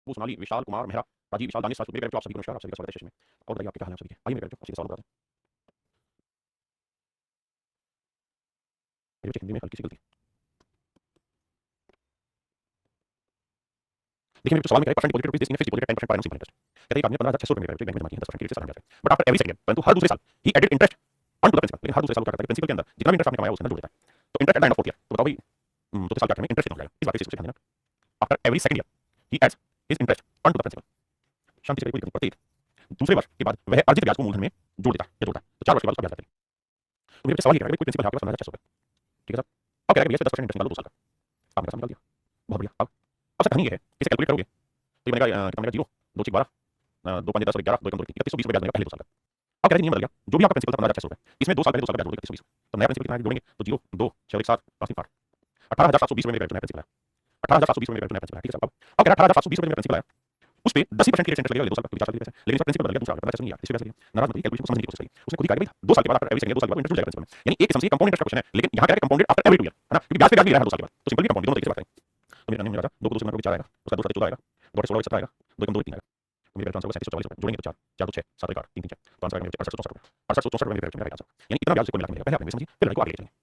खुशबू, सोनाली, विशाल, कुमार, मेहरा, राजीव, विशाल, दानिश, राजपूत, मेरे प्यारे बच्चों, आप सभी को नमस्कार, आप सभी का स्वागत है सेशन में। और बताइए आपके क्या हाल है आप सभी के? आइए मेरे प्यारे बच्चों, सीधे सवाल बताते हैं। मेरे बच्चे हिंदी में हल्की सी गलती। देखिए मेरे सवाल में क्या है, percent deposited rupees this in fixed deposit 10% per annum simple interest. कहते हैं एक आदमी ने 15,600 रुपए मेरे बैंक में जमा किए हैं 10% के रेट से साल में। But after every second year, परंतु हर दूसरे साल he added interest on to the principal. लेकिन हर दूसरे साल क्या करता है, प्रिंसिपल के अंदर जितना भी इंटरेस्ट आपने कमाया उसके अंदर जोड़ देता है। तो interest at the end of fourth year, तो बताओ भाई चौथे साल क्या करेंगे, इंटरेस्ट कितना हो जाएगा? इस बात पे ध्यान देना। After every second year he adds his interest on to the principal. शांति से कोई दिक्कत नहीं पड़ती। दूसरे वर्ष के बाद वह अर्जित ब्याज को मूलधन में जोड़ देता है या जोड़ता है, तो 4 वर्ष के बाद उसका ब्याज लगता है। तो मेरे बच्चे सवाल ये है कोई प्रिंसिपल है आपके पास 15,600 रुपए, ठीक है सर, अब कह रहा है भैया 10% इंटरेस्ट निकालो 2 साल का। आपने पैसा निकाल दिया, बहुत बढ़िया। अब सर कहानी ये है, इसे कैलकुलेट करोगे तो ये बनेगा कितना बनेगा, 0 2 6 12 2 5 10 और 11 2 1 2 3 3120 रुपए ब्याज बनेगा पहले 2 साल का। अब कह रहे हैं नियम बदल गया, जो भी आपका प्रिंसिपल था 15,600 रुपए, इसमें 2 साल पहले 2 साल का ब्याज जोड़ देगा 3120। तो नया प्रिंसिपल कितना जोड़ेंगे, तो 0 2 6 1 7 5 3 8 18,720 रुपए मेरे नया प्रिंसिपल है। 18,720 रुपए मेरे नया प्रिंसिपल है, ठीक है सर। अब कह रहा है 18,720 रुपए मेरा प्रिंसिपल है, उस पे 10% की रेट इंटरेस्ट लगेगा 2 साल का, 4 साल के पैसे। लेकिन इसका प्रिंसिपल बदल गया, दूसरा बदल गया, इससे ब्याज लगेगा। नाराज मत होइए, कैलकुलेशन को समझने की कोशिश करिए। उसने खुद ही कहा भाई 2 साल के बाद आफ्टर एवरी सेकंड 2 साल के बाद इंटरेस्ट जुड़ जाएगा प्रिंसिपल में। यानी एक किस्म से कंपाउंड इंटरेस्ट का क्वेश्चन है, लेकिन यहां कह रहा है कंपाउंडेड आफ्टर एवरी 2 ईयर, है ना, क्योंकि ब्याज पे ब्याज मिल रहा है 2 साल के बाद, तो सिंपली कंपाउंड दोनों तरीके से बात करें। तो मेरे नंबर में राजा 2 को 2 से गुणा करोगे 4 आएगा, उसका 2 साथ 14 आएगा, 2 16 17 आएगा, 2 1 2 3 आएगा। तो मेरे आंसर होगा 3744 रुपए, जोड़ेंगे तो 4 4 2 6 7 1 8 3 3 4, तो आंसर आएगा मेरे 6864 रुपए। 6864 रुपए मेरे आंसर, यानी इतना ब्याज से कोई मिला के मिलेगा। पहले आपने समझिए, फिर लड़ाई को आगे ले चलेंगे।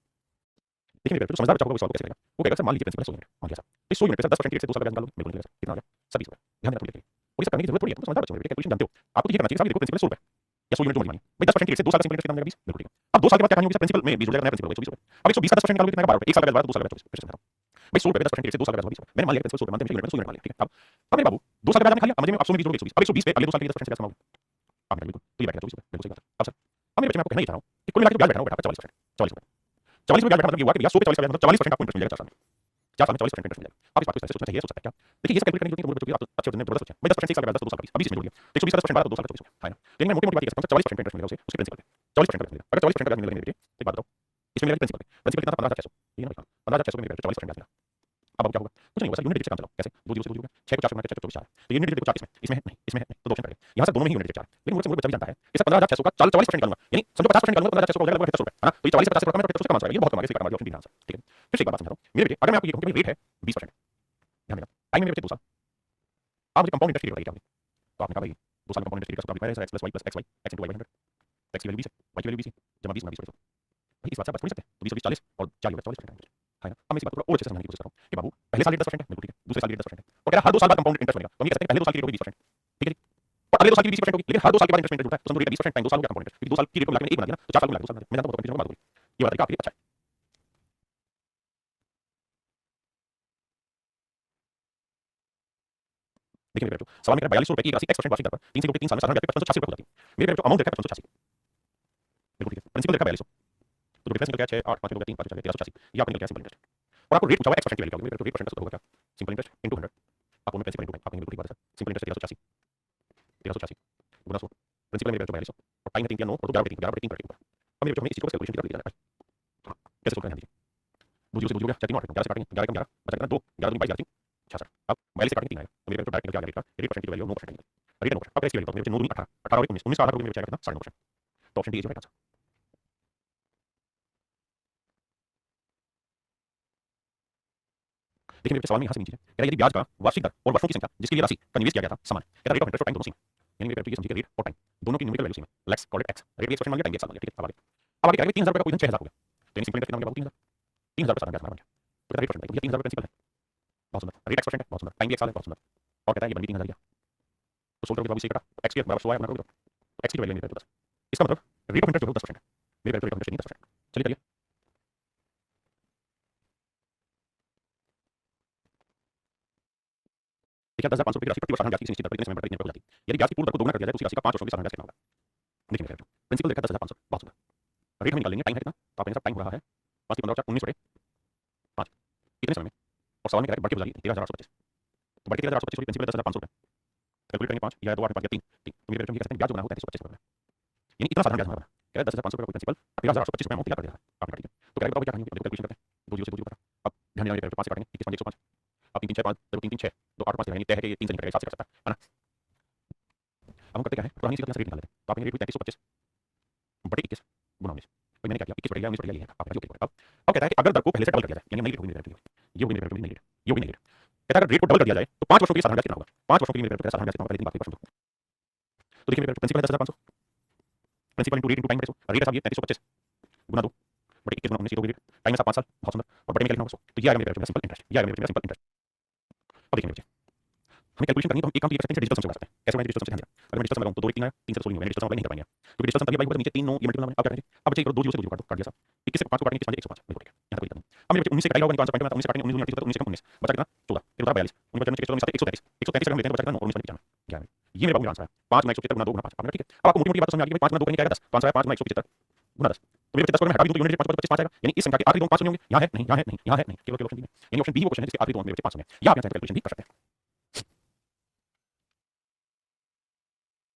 देखिए मेरे समझदार बच्चा होगा वो सवाल को कैसे करेगा, वो कहेगा सर मान लीजिए प्रिंसिपल 100 यूनिट मान लिया सर, तो 100 यूनिट पे सर 10% की रेट से 2 साल का ब्याज निकालो, बिल्कुल निकलेगा सर, कितना आ गया सर 20 रुपए। ध्यान देना थोड़ी देर, वो सब करने की जरूरत थोड़ी है, तुम समझदार बच्चे हो, कैलकुलेशन जानते हो। आपको तो ये करना चाहिए, देखो प्रिंसिपल 100 रुपए या 100 यूनिट जो मर्जी मानिए भाई, 10% की रेट से 2 साल का सिंपल इंटरेस्ट कितना मिलेगा 20, बिल्कुल ठीक है। अब 2 साल के बाद क्या कहानी होगी सर, प्रिंसिपल में 20 जुड़ जाएगा, नया प्रिंसिपल होगा 120 रुपए। अब 120 का 10% निकालोगे कितना आएगा 12 रुपए, 1 साल का ब्याज 2 साल का ब्याज 24। फिर से समझाता हूं भाई, 100 रुपए 10% की रेट से 2 साल का ब्याज 20 रुपए। मैंने मान लिया प्रिंसिपल 100 रुपए मानते हैं, यूनिट 100 यूनिट मान लिया, ठीक है। अब मेरे बाबू 2 साल का ब्याज आपने खा लिया, अब मजे में आप 100 में 20 जोड़ोगे 120, अब 120 पे अगले 2 साल के लिए 10% से ब्याज कमाओगे आपने, बिल्कुल तो ये बैठेगा 24 रुपए, बिल्कुल सही बात है। अब सर अब मेरे बच्चे मैं आपको कहना ही चाह रहा हूं कि कुल मिला के ब्याज बैठा होगा 44%, 44 रुपए। 44 रुपए ब्याज बैठा मतलब ये हुआ कि भैया 100 पे 40 का ब्याज मतलब 40% आपको इंटरेस्ट मिलेगा 4 साल में, 4 साल में 40% इंटरेस्ट मिलेगा। आप इस बात को ऐसे सोचना चाहिए, सोच सकते हैं क्या? देखिए ये सब कैलकुलेट करने की जरूरत नहीं है, बच्चों की आप अच्छे होते हैं, थोड़ा सा सोचें भाई 10% 1 साल का ब्याज 2 साल का 20, अब 20 में जोड़ दिया तो 120 का 10% 12 तो 2 साल का 24 है ना। लेकिन मैं मोटी मोटी बात ये कहता हूं 40% इंटरेस्ट मिलेगा उसे, उसके प्रिंसिपल पे 40% का ब्याज मिलेगा। अगर 40% का ब्याज मिलेगा मेरे बेटे, एक बात बताओ, इसमें मिलेगा प्रिंसिपल पे, प्रिंसिपल कितना था 15,600, ठीक है ना भाई, 15,600 में मेरे बेटे 40% ब्याज मिला। अब क्या होगा, कुछ नहीं होगा सर, यूनिट डिजिट से काम चलाओ, कैसे 2 0 से 2 0 6 को 4 से गुणा करके 24 4 है, तो यूनिट डिजिट देखो 4 इसमें है नहीं, इसमें है नहीं, तो 2 ऑप्शन करेंगे यहां से, दोनों में ही यूनिट डिजिट 4 है। लेकिन मुझे बच्चा भी जानता है कि सर 15,600 का 44% निकालूंगा, यानी समझो 50% निकालूंगा, 15,600 का हो जाएगा लगभग 78 रुपए, है ना। तो ये 40 से 50 रुपए में 78 कमा जाएगा, ये बहुत कमा गया, इसे कमा दिया ऑप्शन डी आंसर, ठीक है। फिर से एक बात समझाता हूं मेरे बेटे, अगर मैं आपको ये कहूं कि रेट है 20%, ध्यान देना, टाइम मेरे बच्चे 2 साल, आप मुझे कंपाउंड इंटरेस्ट की रेट बताइए क्या होगी, तो आपने कहा भाई 2 साल कंपाउंड इंटरेस्ट का सूत्र अप्लाई है, x plus y plus xy x into y by 100, x की वैल्यू 20 है, y की वैल्यू 20 है, जमा 20 गुना 20 भाई इस बात से आप बच नहीं सकते, तो 20 और 20 40 और 4 होगा 44% है ना। अब मैं इस बात को थोड़ा और अच्छे से समझाने की कोशिश कर रहा हूं कि बाबू पहले साल रेट 10% है, बिल्कुल ठीक है, दूसरे साल रेट 10% है, तो कह रहा है हर 2 साल बाद कंपाउंड इंटरेस्ट बनेगा, तो हम ये कहते हैं पहले 2 साल की रेट होगी 20%, ठीक है जी, और अगले 2 साल की 20% होगी, लेकिन हर 2 साल के बाद इंटरेस्ट जुड़ता है, तो समझो रेट 20% टाइम 2 साल हो गया कंपाउंड इंटरेस्ट, क्योंकि 2 साल की रेट को मिला के मैंने 1 बना दिया ना, तो 4 साल को मिला 2 साल मैं जानता हूं कंफ्यूजन बात होगी, ये बात आपके लिए अच्छा है। देखिए मेरे बेटो सवाल में कह रहा है 42 रुपए की राशि x% वार्षिक दर पर 3 से गुणा 3 साल में साधारण ब्याज पे 586 रुपए हो जाती है। मेरे बेटो अमाउंट देखा है 586, बिल्कुल ठीक है, प्रिंसिपल देखा 4200, तो डिफरेंस निकल गया 6 8 5 हो गया 3 5 4 1386, ये आपको निकल गया सिंपल इंटरेस्ट। और आपको रेट पूछा हुआ है x% की वैल्यू क्या होगी, मेरे बेटो रेट परसेंट का सूत्र होगा क्या, सिंपल इंटरेस्ट इनटू 100, आपको प्रिंसिपल इनटू आपको बिल्कुल ठीक बात है सर, सिंपल इंटरेस्ट 1386 गुना 100, प्रिंसिपल मेरे बेटो 4200 और टाइम है 3 या 9 और 11 बटे 3 कर ऊपर। अब मेरे बेटो हमें इसी को कैलकुलेशन की जाना है, कैसे सोल्व करना है, दो जीरो से 2 जीरो गया 4 3 8 11 से काटेंगे 11 कम 11 बचा कितना 2 11 दूनी 22 11 66, अब 42 से काटेंगे 3 आएगा, तो मेरे बेटो डायरेक्ट निकल गया रेट परसेंट की वैल्यू 9% है, रेट 9%। अब इसकी वैल्यू मेरे बच्चे 9 दूनी 18 18 और 19 19 का आधा करोगे मेरे बच्चे आएगा कितना 9.5%, तो option D is right answer. देखिए मेरे सवाल में यहाँ से नीचे कह रहा है यदि ब्याज का वार्षिक दर और वर्षों की संख्या जिसके लिए राशि का निवेश किया गया था समान है, कहता है रेट ऑफ इंटरेस्ट और टाइम दोनों सेम, यानी मेरे बेटो ये समझिए रेट और टाइम दोनों की न्यूमेरिकल वैल्यू सेम है, let's call it x, rate 1% मान लिया, टाइम 1 साल मान लिया, ठीक है। अब आगे कह रहा है 3000 रुपए का कोई धन 6000 हो गया, तो यानी सिंपल इंटरेस्ट कितना हो गया बाबू 3000, 3000 रुपए साधारण ब्याज बन गया, तो कहता है रेट परसेंट है, 3000 रुपए प्रिंसिपल है, बहुत सुंदर, रेट x% है, बहुत सुंदर, टाइम भी 1 साल है, बहुत सुंदर, और कहता है ये बन गई 3000 गया, तो सोल्व करोगे बाबू से कटा x की बराबर 100 आया, बना करोगे तो x की वैल्यू मेरे बेटो 10, इसका मतलब रेट ऑफ इंटरेस्ट जो है 10% है, मेरे बेटो रेट ऑफ इंटरेस्ट नहीं 10%, चलिए करिए। देखिए 10,500 रुपए की राशि प्रति वर्ष साधारण ब्याज की किसी निश्चित दर पर इतने समय पर इतने रुपए हो जाती है, यदि ब्याज की पूर्ण दर को दोगुना कर दिया जाए तो उसी राशि का 5 वर्षों के साधारण ब्याज कितना होगा। देखिए मेरे बेटो प्रिंसिपल देखा 10,500, बहुत सुंदर, रेट हम निकाल लेंगे, टाइम है कितना, तो आप टाइम हो रहा है 5 की 15 और 4 19 बटे 5 कितने समय में, और सवाल में कह रहा है बढ़ के बुझा 13,825, तो बढ़ के 13,825 प्रिंसिपल 10,500 रुपए कैलकुलेट करेंगे 5 या 2 8 5 या 3 3, तो मेरे बेटो ये कहते हैं ब्याज जो बना हो 3325 रुपए, यानी इतना साधारण ब्याज हमारा बना, कह रहा है 10,500 रुपए का कोई प्रिंसिपल 13,825 रुपए अमाउंट तैयार कर दे रहा है आपने, ठीक है। तो कह रहा है बताओ क्या करेंगे, कैलकुलेशन करते हैं 2 0 से 2 0 अब ध्यान देना मेरे बेटो 5 से काटेंगे 21 5 105, अब 3 3 6 5 2 3 3 6 2 8 5 तय है कि ये 3 से नहीं कटेगा 7 से कर सकता है ना। अब हम करते क्या है, पुरानी सी रेट निकाल लेते हैं, तो आपने रेट 3325 बटे 21 गुना 19, तो मैंने क्या किया 21 बटे 19 बटे ये है आपका जो अब कहता है कि अगर दर को पहले से डबल कर दिया जाए, यानी नई रेट होगी मेरे बेटो, ये होगी मेरे बेटो नई रेट, ये होगी नई रेट, कहता है अगर रेट को डबल कर दिया जाए तो 5 वर्षों के लिए साधारण ब्याज कितना होगा? 5 वर्षों के लिए मेरे पैसा साधारण ब्याज कितना होगा? लेकिन बात परसेंट तो देखिए मेरे प्रिंसिपल है 10,500, principal into rate into time rate साहब ये 3325 गुना 2 बटे 21 गुना 19 ये 2 टाइम में साहब 5 साल बहुत सुंदर और बटे में क्या लिखना होगा 100 तो ये आएगा मेरे सिंपल इंटरेस्ट ये आएगा मेरे सिंपल इंटरेस्ट। अब देखिए मेरे हमें कैलकुलेशन करनी है तो हम एक काम तो ये कर सकते हैं डिजिटल सम से कर सकते हैं कैसे मैं डिजिटल सम से ध्यान देना अगर मैं डिजिटल सम लगाऊं तो 2 1 3 आया 3 से 16 नहीं होगा डिजिटल सम अप्लाई नहीं कर पाएंगे क्योंकि डिजिटल सम तभी अप्लाई होगा नीचे 3 9 ये मल्टीपल अब क्या करेंगे अब बच्चे करो 2 0 से 2 काट दो काट दिया साहब 21 से 5 को काटेंगे 5 105 नहीं कटेगा यहां तक कोई दिक्कत नहीं। अब मेरे बच्चे 19 से कटाएगा होगा आंसर पॉइंट में 19 से काटेंगे 19 19 19 से कम 19 बचा कितना 14 फिर उधर 42 उनका बच्चे चलो मिलता है 133 133 से हम लेते हैं बचा कितना 9 19 95 क्या है ये मेरा आंसर है 5 गुना 175 गुना 2 गुना 5 आपने ठीक है। अब आपको मोटी मोटी बात समझ आ गई 5 गुना 2 करेंगे क्या आएगा 10 तो आंसर है 5 गुना 175 गुना 10 तो मेरे 10 को मैं हटा भी दूं तो यूनिट 5 25 5 आएगा यानी इस संख्या के आखिरी दो 5 होंगे यहां है नहीं यहां है नहीं यहां है नहीं केवल ऑप्शन बी में यानी ऑप्शन बी वो क्वेश्चन है जिसके आखिरी दो मेरे 5 होंगे या आप यहां से कैलकुलेशन भी कर सकते हैं।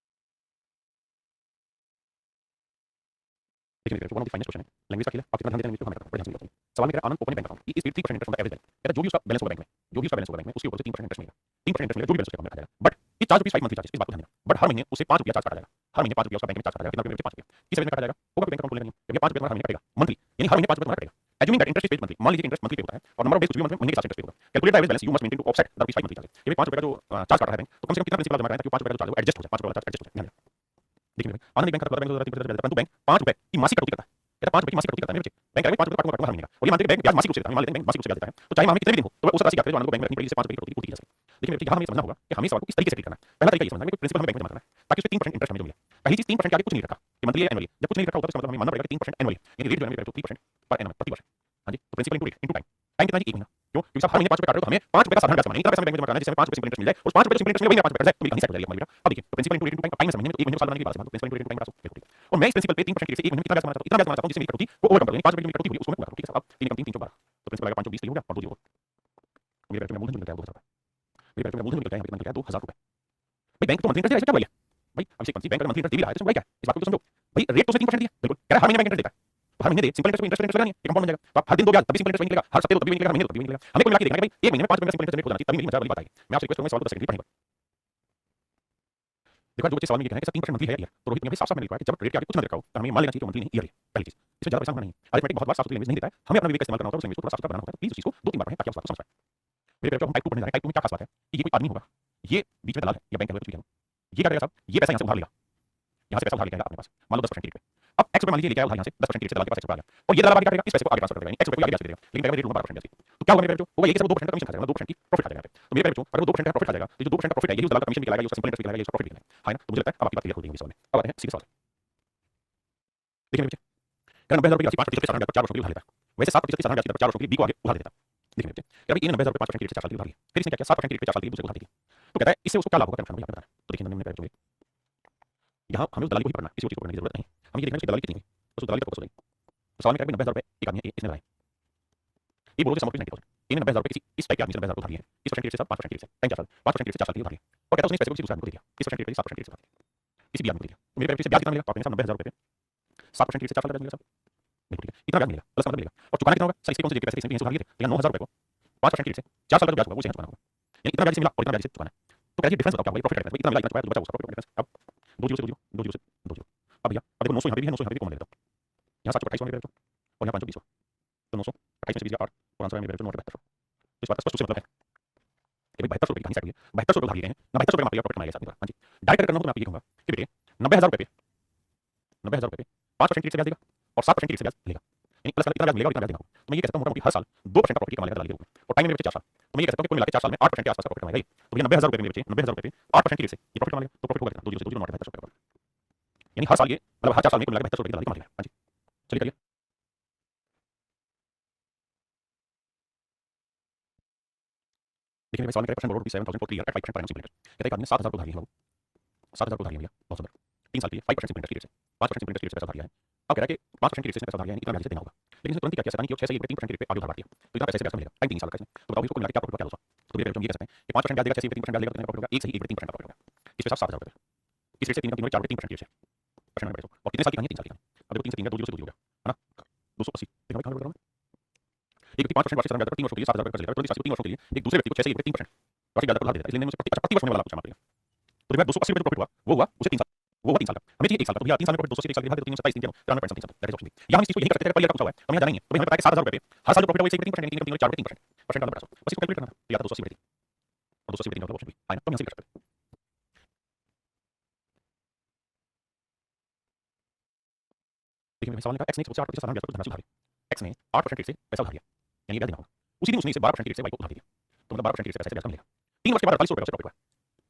देखिए मेरे one of the finest question है लैंग्वेज का खेल है आप कितना ध्यान देते हैं लैंग्वेज पे हमें बड़े ध्यान से बताइए। सवाल में कह रहा है Anand open bank account he is paid 3% interest on the average bank कहता है जो भी उसका बैलेंस होगा बैंक में जो भी उसका बैलेंस होगा बैंक में उसके ऊपर से 3% इंटरेस्ट मिलेगा 3% इंटरेस्ट मिलेगा जो भी बैलेंस उसका अकाउंट में रखा जाएगा बट ये चार्ज रुपीज 5 मंथली चार्ज इस बात को ध्यान देना बट हर महीने उसे 5 रुपया चार्ज काटा जाएगा हर महीने 5 रुपया उसका बैंक में चार्ज काटा जाएगा कितना रुपया 5 रुपया किस महीने काटा जाएगा होगा बैंक अकाउंट खोलने नहीं जब 5 रुपया हर महीने कटेगा मंथली यानी हर महीने 5 रुपया कटेगा assuming that interest is paid monthly मान लीजिए इंटरेस्ट मंथली पे होता है और नंबर ऑफ डेज कुछ भी मंथ में महीने के साथ इंटरेस्ट पे होगा calculate average balance you must maintain to offset the rupees 5 monthly charge ये 5 रुपया का जो चार्ज काटा है बैंक तो कम से कम कितना प्रिंसिपल जमा कराएं ताकि 5 रुपया का चार्ज एडजस्ट हो जाए 5 रुपया का चार्ज एडजस्ट हो जाए। देखिए मेरे आनंद बैंक खाता बैंक परंतु बैंक 5 रुपए की मासिक कटौती करता है कहता 5 रुपए की मासिक कटौती करता है मेरे बच्चे बैंक करेंगे 5 रुपए काटूंगा हर महीने का और ये मानते हैं बैंक ब्याज मासिक रूप से देता है मान लेते हैं बैंक मासिक रूप से ब्याज देता है तो चाहे माह में कितने भी दिन हो तो उस राशि क्या करें जो आनंद को बैंक में रखनी पड़ेगी जिससे 5 रुपए की कटौती की जा सके। देखिए मेरे बच्चे यहाँ हमें समझना होगा कि हमें सवाल को इस तरीके से ट्रीट करना है पहला तरीका ये समझना है कि प्रिंसिपल हमें बैंक में जमा करना है ताकि उसमें 3% इंटरेस्ट हमें जो मिले पहली चीज 3% के आगे कुछ नहीं रखा कि मंथली या एनुअली जब कुछ नहीं रखा होता है तो मतलब हमें मानना पड़ेगा कि 3% एनुअली यानी रेट जो है मेरे 3% पर एनम प्रति वर्ष हां जी तो principal into rate into time time कितना जी 1 महीना क्यों क्योंकि साहब हर महीने 5 रुपए काट रहे हो तो हमें 5 रुपए का साधारण ब्याज जमा नहीं इतना पैसा बैंक में जमा करना है जिससे हमें 5 रुपए सिंपल इंटरेस्ट मिल जाए और 5 रुपए सिंपल इंटरेस्ट मिले वही 5 रुपए है तो मेरी कहानी सेट हो जाएगी हमारी बेटा। अब देखिए तो principal into rate into time time में महीने में 1 महीने साल बनाने की बात है तो principal into rate into time बड़ा बिल्कुल और मैं इस प्रिंसिपल पे 3% से 1 महीने में कितना ब्याज जमा चाहता हूं इतना ब्याज जमा चाहता हूं जिससे मेरी कटौती को ओवरकम कर यानी 5 रुपए की कटौती हुई उसको मैं पूरा करूं ठीक है साहब 3 कम 3 312 तो प्रिंसिपल आएगा 520 हो गया और 2 0 मेरे बैंक में मूलधन मिल गया 2000 रुपए मेरे बैंक में मूलधन मिल गया कितना मिल गया 2000 रुपए भाई बैंक तो मंथली इंटरेस्ट क्या बोलिए भाई अभिषेक मंथली बैंक मंथली इंटरेस्ट दे भी रहा है तो क्या इस बात को समझो भाई रेट तो 3% दिया बिल्कुल कह रहा है हर महीने बैंक इंटरेस्ट देता है तो हर महीने दे सिंपल इंटरेस्ट लगा नहीं है कंपाउंड मिल जाएगा तो आप हर दिन दो ब्याज तभी सिंपल इंटरेस्ट मिलेगा हर सप्ताह दो तभी मिलेगा हर महीने दो तभी मिलेगा हमें कोई मिला के देखना है भाई एक महीने में 5 रुपए का सिंपल इंटरेस्ट रेट हो जाना चाहिए तभी मेरी मजा वाली बात आएगी। मैं आपसे रिक्वेस्ट करूंगा सवाल को 10 सेकंड पढ़ेंगे देखो जो बच्चे सवाल में ये कह रहे हैं कि 3% मंथली है ईयर तो रोहित ने भाई साफ-साफ मैंने लिखा है कि जब रेट के आगे कुछ ना रखा हो तो हमें मान लेना चाहिए कि मंथली नहीं ईयर है पहली चीज इसमें ज्यादा पैसा होना नहीं है अरिथमेटिक बहुत बार साफ सुथरी लैंग्वेज नहीं देता है हमें अपना विवेक इस्तेमाल करना होता है उस लैंग्वेज को थोड़ा साफ सुथरा बनाना होता है प्लीज उस चीज को 2 3 बार पढ़ें ताकि आप उस बात को समझ पाएं। मेरे बेटे हम टाइप 2 पढ़ने जा रहे हैं टाइप 2 में क्या खास बात है कि ये कोई आदमी होगा ये बीच में दलाल है या बैंक है कुछ भी है ये क्या करेगा साहब ये पैसा यहां से उधार लेगा यहां से पैसा उधार लेगा अपने पास मान लो 10% की रेट पे अब x रुपए मान लीजिए लेके आया उधार यहां से 10% की रेट से दलाल के पास x रुपए आ गया और ये दलाल आगे काटेगा इस पैसे को आगे ट्रांसफर कर देगा यानी x रुपए को आगे ब्याज दे देगा लेकिन बैंक रेट लूंगा 12% ब्याज तो क्या होगा मेरे बेटे होगा ये कि सिर्फ 2% का कमीशन खा जाएगा 2% की प्रॉफिट आ जाएगा तो मेरे बेटे अगर 2% का प्रॉफिट आ जाएगा तो जो 2% का प्रॉफिट है यही उस दलाल का कमीशन निकलेगा ये उसका सिंपल इंटरेस्ट निकलेगा ये उसका प्रॉफिट निकलेगा है ना तो मुझे लगता है अब आपकी बात क्लियर हो गई होगी सवाल में अब आते हैं सीधे सवाल देखिए मेरे बच्चे क्या 90000 रुपए की राशि 5% के साधारण ब्याज पर 4 वर्षों के लिए उधार लेता है वैसे 7% की साधारण ब्याज पर 4 वर्षों के लिए b को आगे उधार देता है। देखिए मेरे बच्चे क्या भाई 90000 रुपए 5% की रेट से 4 साल के लिए उधार लिया फिर इसने क्या किया 7% की रेट पे 4 साल के लिए दूसरे को उधार दे दिया तो कहता है इससे उसको क्या लाभ होगा टेंशन भैया बता रहा है तो देखिए हमने पहले यहाँ हमें उस दलाली को ही पढ़ना है किसी चीज को पढ़ने की जरूरत नहीं हमें ये देखना है कि दलाली कितनी हुई बस उस दलाली तक फोकस हो जाएगी। तो सवाल में क्या है 90000 रुपए एक आदमी है इसने लगाए ये बोलो कि समर्पित 90000 इन्हें 90000 रुपए किसी इस टाइप के आदमी से 90000 उधार लिए इस परसेंट रेट से 5% की रेट से टाइम 4 साल 5% की रेट से 4 साल के लिए उधार लिया और कहता है उसने इस पैसे को किसी दूसरे आदमी को दे दिया इस परसेंट रेट से 7% रेट से उधार लिया किसी भी आदमी को दे दिया तो मेरे पैसे से ब्याज कितना मिलेगा तो आपने साहब 90000 रुपए पे 7% रेट से 4 साल का ब्याज मिलेगा साहब बिल्कुल ठीक है इतना ब्याज मिलेगा प्लस मतलब मिलेगा और चुकाना कितना होगा सही से कौन से पैसे किसी उधार लिए थे 9000 रुपए को 5% की रेट से 4 साल का जो ब्याज होगा वो से चुकाना होगा यानी इतना ब्याज से मिला और इतना ब्याज से चुकाना है तो कैसे डिफरेंस बताओ क्या होगा प्रॉफिट इतना मिला इतना चुकाया तो बचा उसका प्रॉफिट डिफरेंस अब 2 0 से 2 0 2 0 से 2 0 अब भैया अब देखो 900 यहाँ पे भी है 900 यहाँ पे भी कॉमन ले लेता हूँ यहाँ 728 होने और यहाँ 520 तो 900 28 में से 20 8 और आंसर है मेरे 972 इस बात का स्पष्ट रूप से मतलब है कि भाई 7200 रुपए की कहानी सेट हुई है 7200 रुपए उधार लिए गए हैं ना 7200 रुपए में प्रॉफिट कमाएगा साथ में हां जी डायरेक्ट करना हो तो मैं आपको ये कहूंगा कि बेटे 90000 रुपए पे 90000 रुपए पे 5% की रेट से ब्याज देगा और 7% की रेट से ब्याज लेगा यानी प्लस इतना ब्याज मिलेगा और इतना ब्याज देगा तो मैं ये कह सकता हूं मोटा-मोटी हर साल 2% का प्रॉफिट कमा लेगा दलाली के रूप में और टाइम में मेरे 4 साल तो मैं ये कह सकता हूं कि कुल मिला के 4 साल में 8% के आसपास का प्रॉफिट कमाएगा ये तो भैया 90000 रुपए में मेरे बच्चे 90000 रुपए पे 8% की रेट से ये प्रॉफिट कमा लेगा तो प्रॉफिट होगा कितना 2 0 से 2 0 9 रुपए यानी हर साल ये मतलब हर 4 साल में कुल मिला के 7200 रुपए की दलाली कमा लेगा हां जी चलिए करिए देखिए मेरे सवाल में करें percent 7000 clear eight 5% per annum simple interest कहता है एक आदमी ने 7000 को उधार लिया बाबू 7000 को उधार लिया बहुत सुंदर 3 साल के लिए 5% सिंपल इंटरेस्ट रेट से 5% सिंपल इंटरेस्ट रेट से पैसा उधार लिया है अब कह रहा है कि 5% की रेट से पैसा उधार लिया है इतना ब्याज देना होगा लेकिन इसने तुरंत क्या किया शैतानी की 6 से 3% की रेट पे आगे उधार बढ़ दिया तो इतना पैसे से ब्याज मिलेगा टाइम 3 साल का इसमें तो बताओ इसको मिला के क्या प्रॉफिट क्या होगा तो मेरे हम ये कह सकते हैं कि 5% ब्याज देगा 6 से 3% ब्याज देगा कितना प्रॉफिट होगा 1 से 1 3% का प्रॉफिट होगा इस पे 7000 रुपए इस रेट से 3 का 3 4 3% की रेट से परसेंट में और कितने साल की कहानी है 3 साल की अब देखो 3 से 3 का 2 0 से 2 हो गया है ना 280 देखो मैं कहां बोल रहा हूं एक व्यक्ति 5% वार्षिक साधारण ब्याज पर 3 वर्षों के लिए 7000 रुपए कर्ज लेगा तुरंत 3 वर्षों के लिए एक दूसरे व्यक्ति को 6 से 3% वार्षिक ब्याज पर उधार देता है इसलिए मुझे प्रति वर्ष में वाला कुछ जमा करेगा तो भैया 280 रुपए जो प्रॉफिट हुआ वो हुआ उसे 3 साल वो हुआ 3 साल का हमें चाहिए 1 साल का तो भैया 3 साल में प्रॉफिट 280 1 साल के बाद 327 दिन 93 3 साल दैट इज ऑप्शन बी यहां हम इस चीज को यही कर सकते हैं पहले का पूछा हुआ है हमें जाना ही है तो हमें पता है कि 7000 रुपए पे हर साल जो प्रॉफिट हुआ 1 3% यानी 3 4 3% परसेंट का बस इसको कैलकुलेट करना तो या तो 280 बटे और 280 3 ऑप्शन भी है ना, तो हम यहां से कर सकते हैं। देखिए सवाल का x ने 8% साधारण ब्याज पर धनराशि उधारी, x ने 8% रेट से पैसा उधार लिया, यानी ब्याज देना होगा। उसी दिन उसने इसे 12% रेट से y को उधार दिया, तो मतलब 12% रेट से पैसा ब्याज मिलेगा। 3 वर्ष के बाद 4800 रुपए उससे प्रॉफिट हुआ।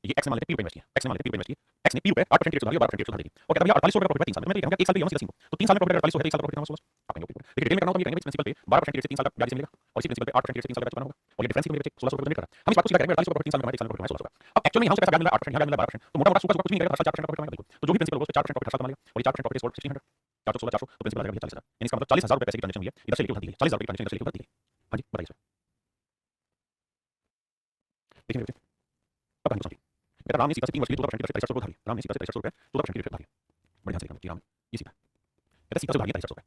ये x ने मान लेते हैं p रुपए इन्वेस्ट किया, x ने मान लेते हैं p रुपए इन्वेस्ट किया, x ने p रुपए 8% रेट से उधार लिया, 12% रेट से उधार देगी, और कहता है भैया 4800 रुपए प्रॉफिट हुआ 3 साल में। मैं कहूंगा 1 साल पे ये सीधा 3 को, तो 3 साल में प्रॉफिट 4800 है, 1 साल प्रॉफिट कितना होगा 16। आप कहेंगे ओके, लेकिन डिटेल में करना होगा, ये कहेंगे इस प्रिंसिपल पे 12% रेट से 3 साल का ब्याज मिलेगा, और इसी प्रिंसिपल पे 8% रेट से 3 साल का ब्याज चुकाना होगा, और ये डिफरेंस की मेरे बच्चे 1600 रुपए जनरेट कर रहा है। हम इस बात को सीधा करेंगे 4800 प्रॉफिट 3 साल में 1 साल में प्रॉफिट 1600 का। अब एक्चुअल में यहां से पैसा ब्याज मिल रहा है 8%, यहां ब्याज मिल रहा है 12%, तो मोटा मोटा सुपर कुछ नहीं करेगा, हर साल 4% प्रॉफिट कमाएगा बिल्कुल। तो जो भी प्रिंसिपल होगा उसपे 4% प्रॉफिट हर साल कमा लेगा, और ये 4% प्रॉफिट इज 1600, 4 16 400, तो प्रिंसिपल आ जाएगा 40000, यानी इसका मतलब 40000 रुपए पैसे की ट्रांजैक्शन हुई है, इधर से लेके उधार दी गई, 40000 रुपए की ट्रांजैक्शन इधर से लेके उधार दी गई। हां जी बताइए सर। देखिए मेरे बच्चे, अब कहानी को समझिए। बेटा राम ने सीता से 3 वर्ष के लिए 14% रेट से 6300 रुपए उधार लिया, राम ने सीता से 6300 रुपए 14% रेट से उधार लिया, बड़े ध्यान से देखना राम ने ये सीता, कहता सीता से उधार लिया 6300 रुपए,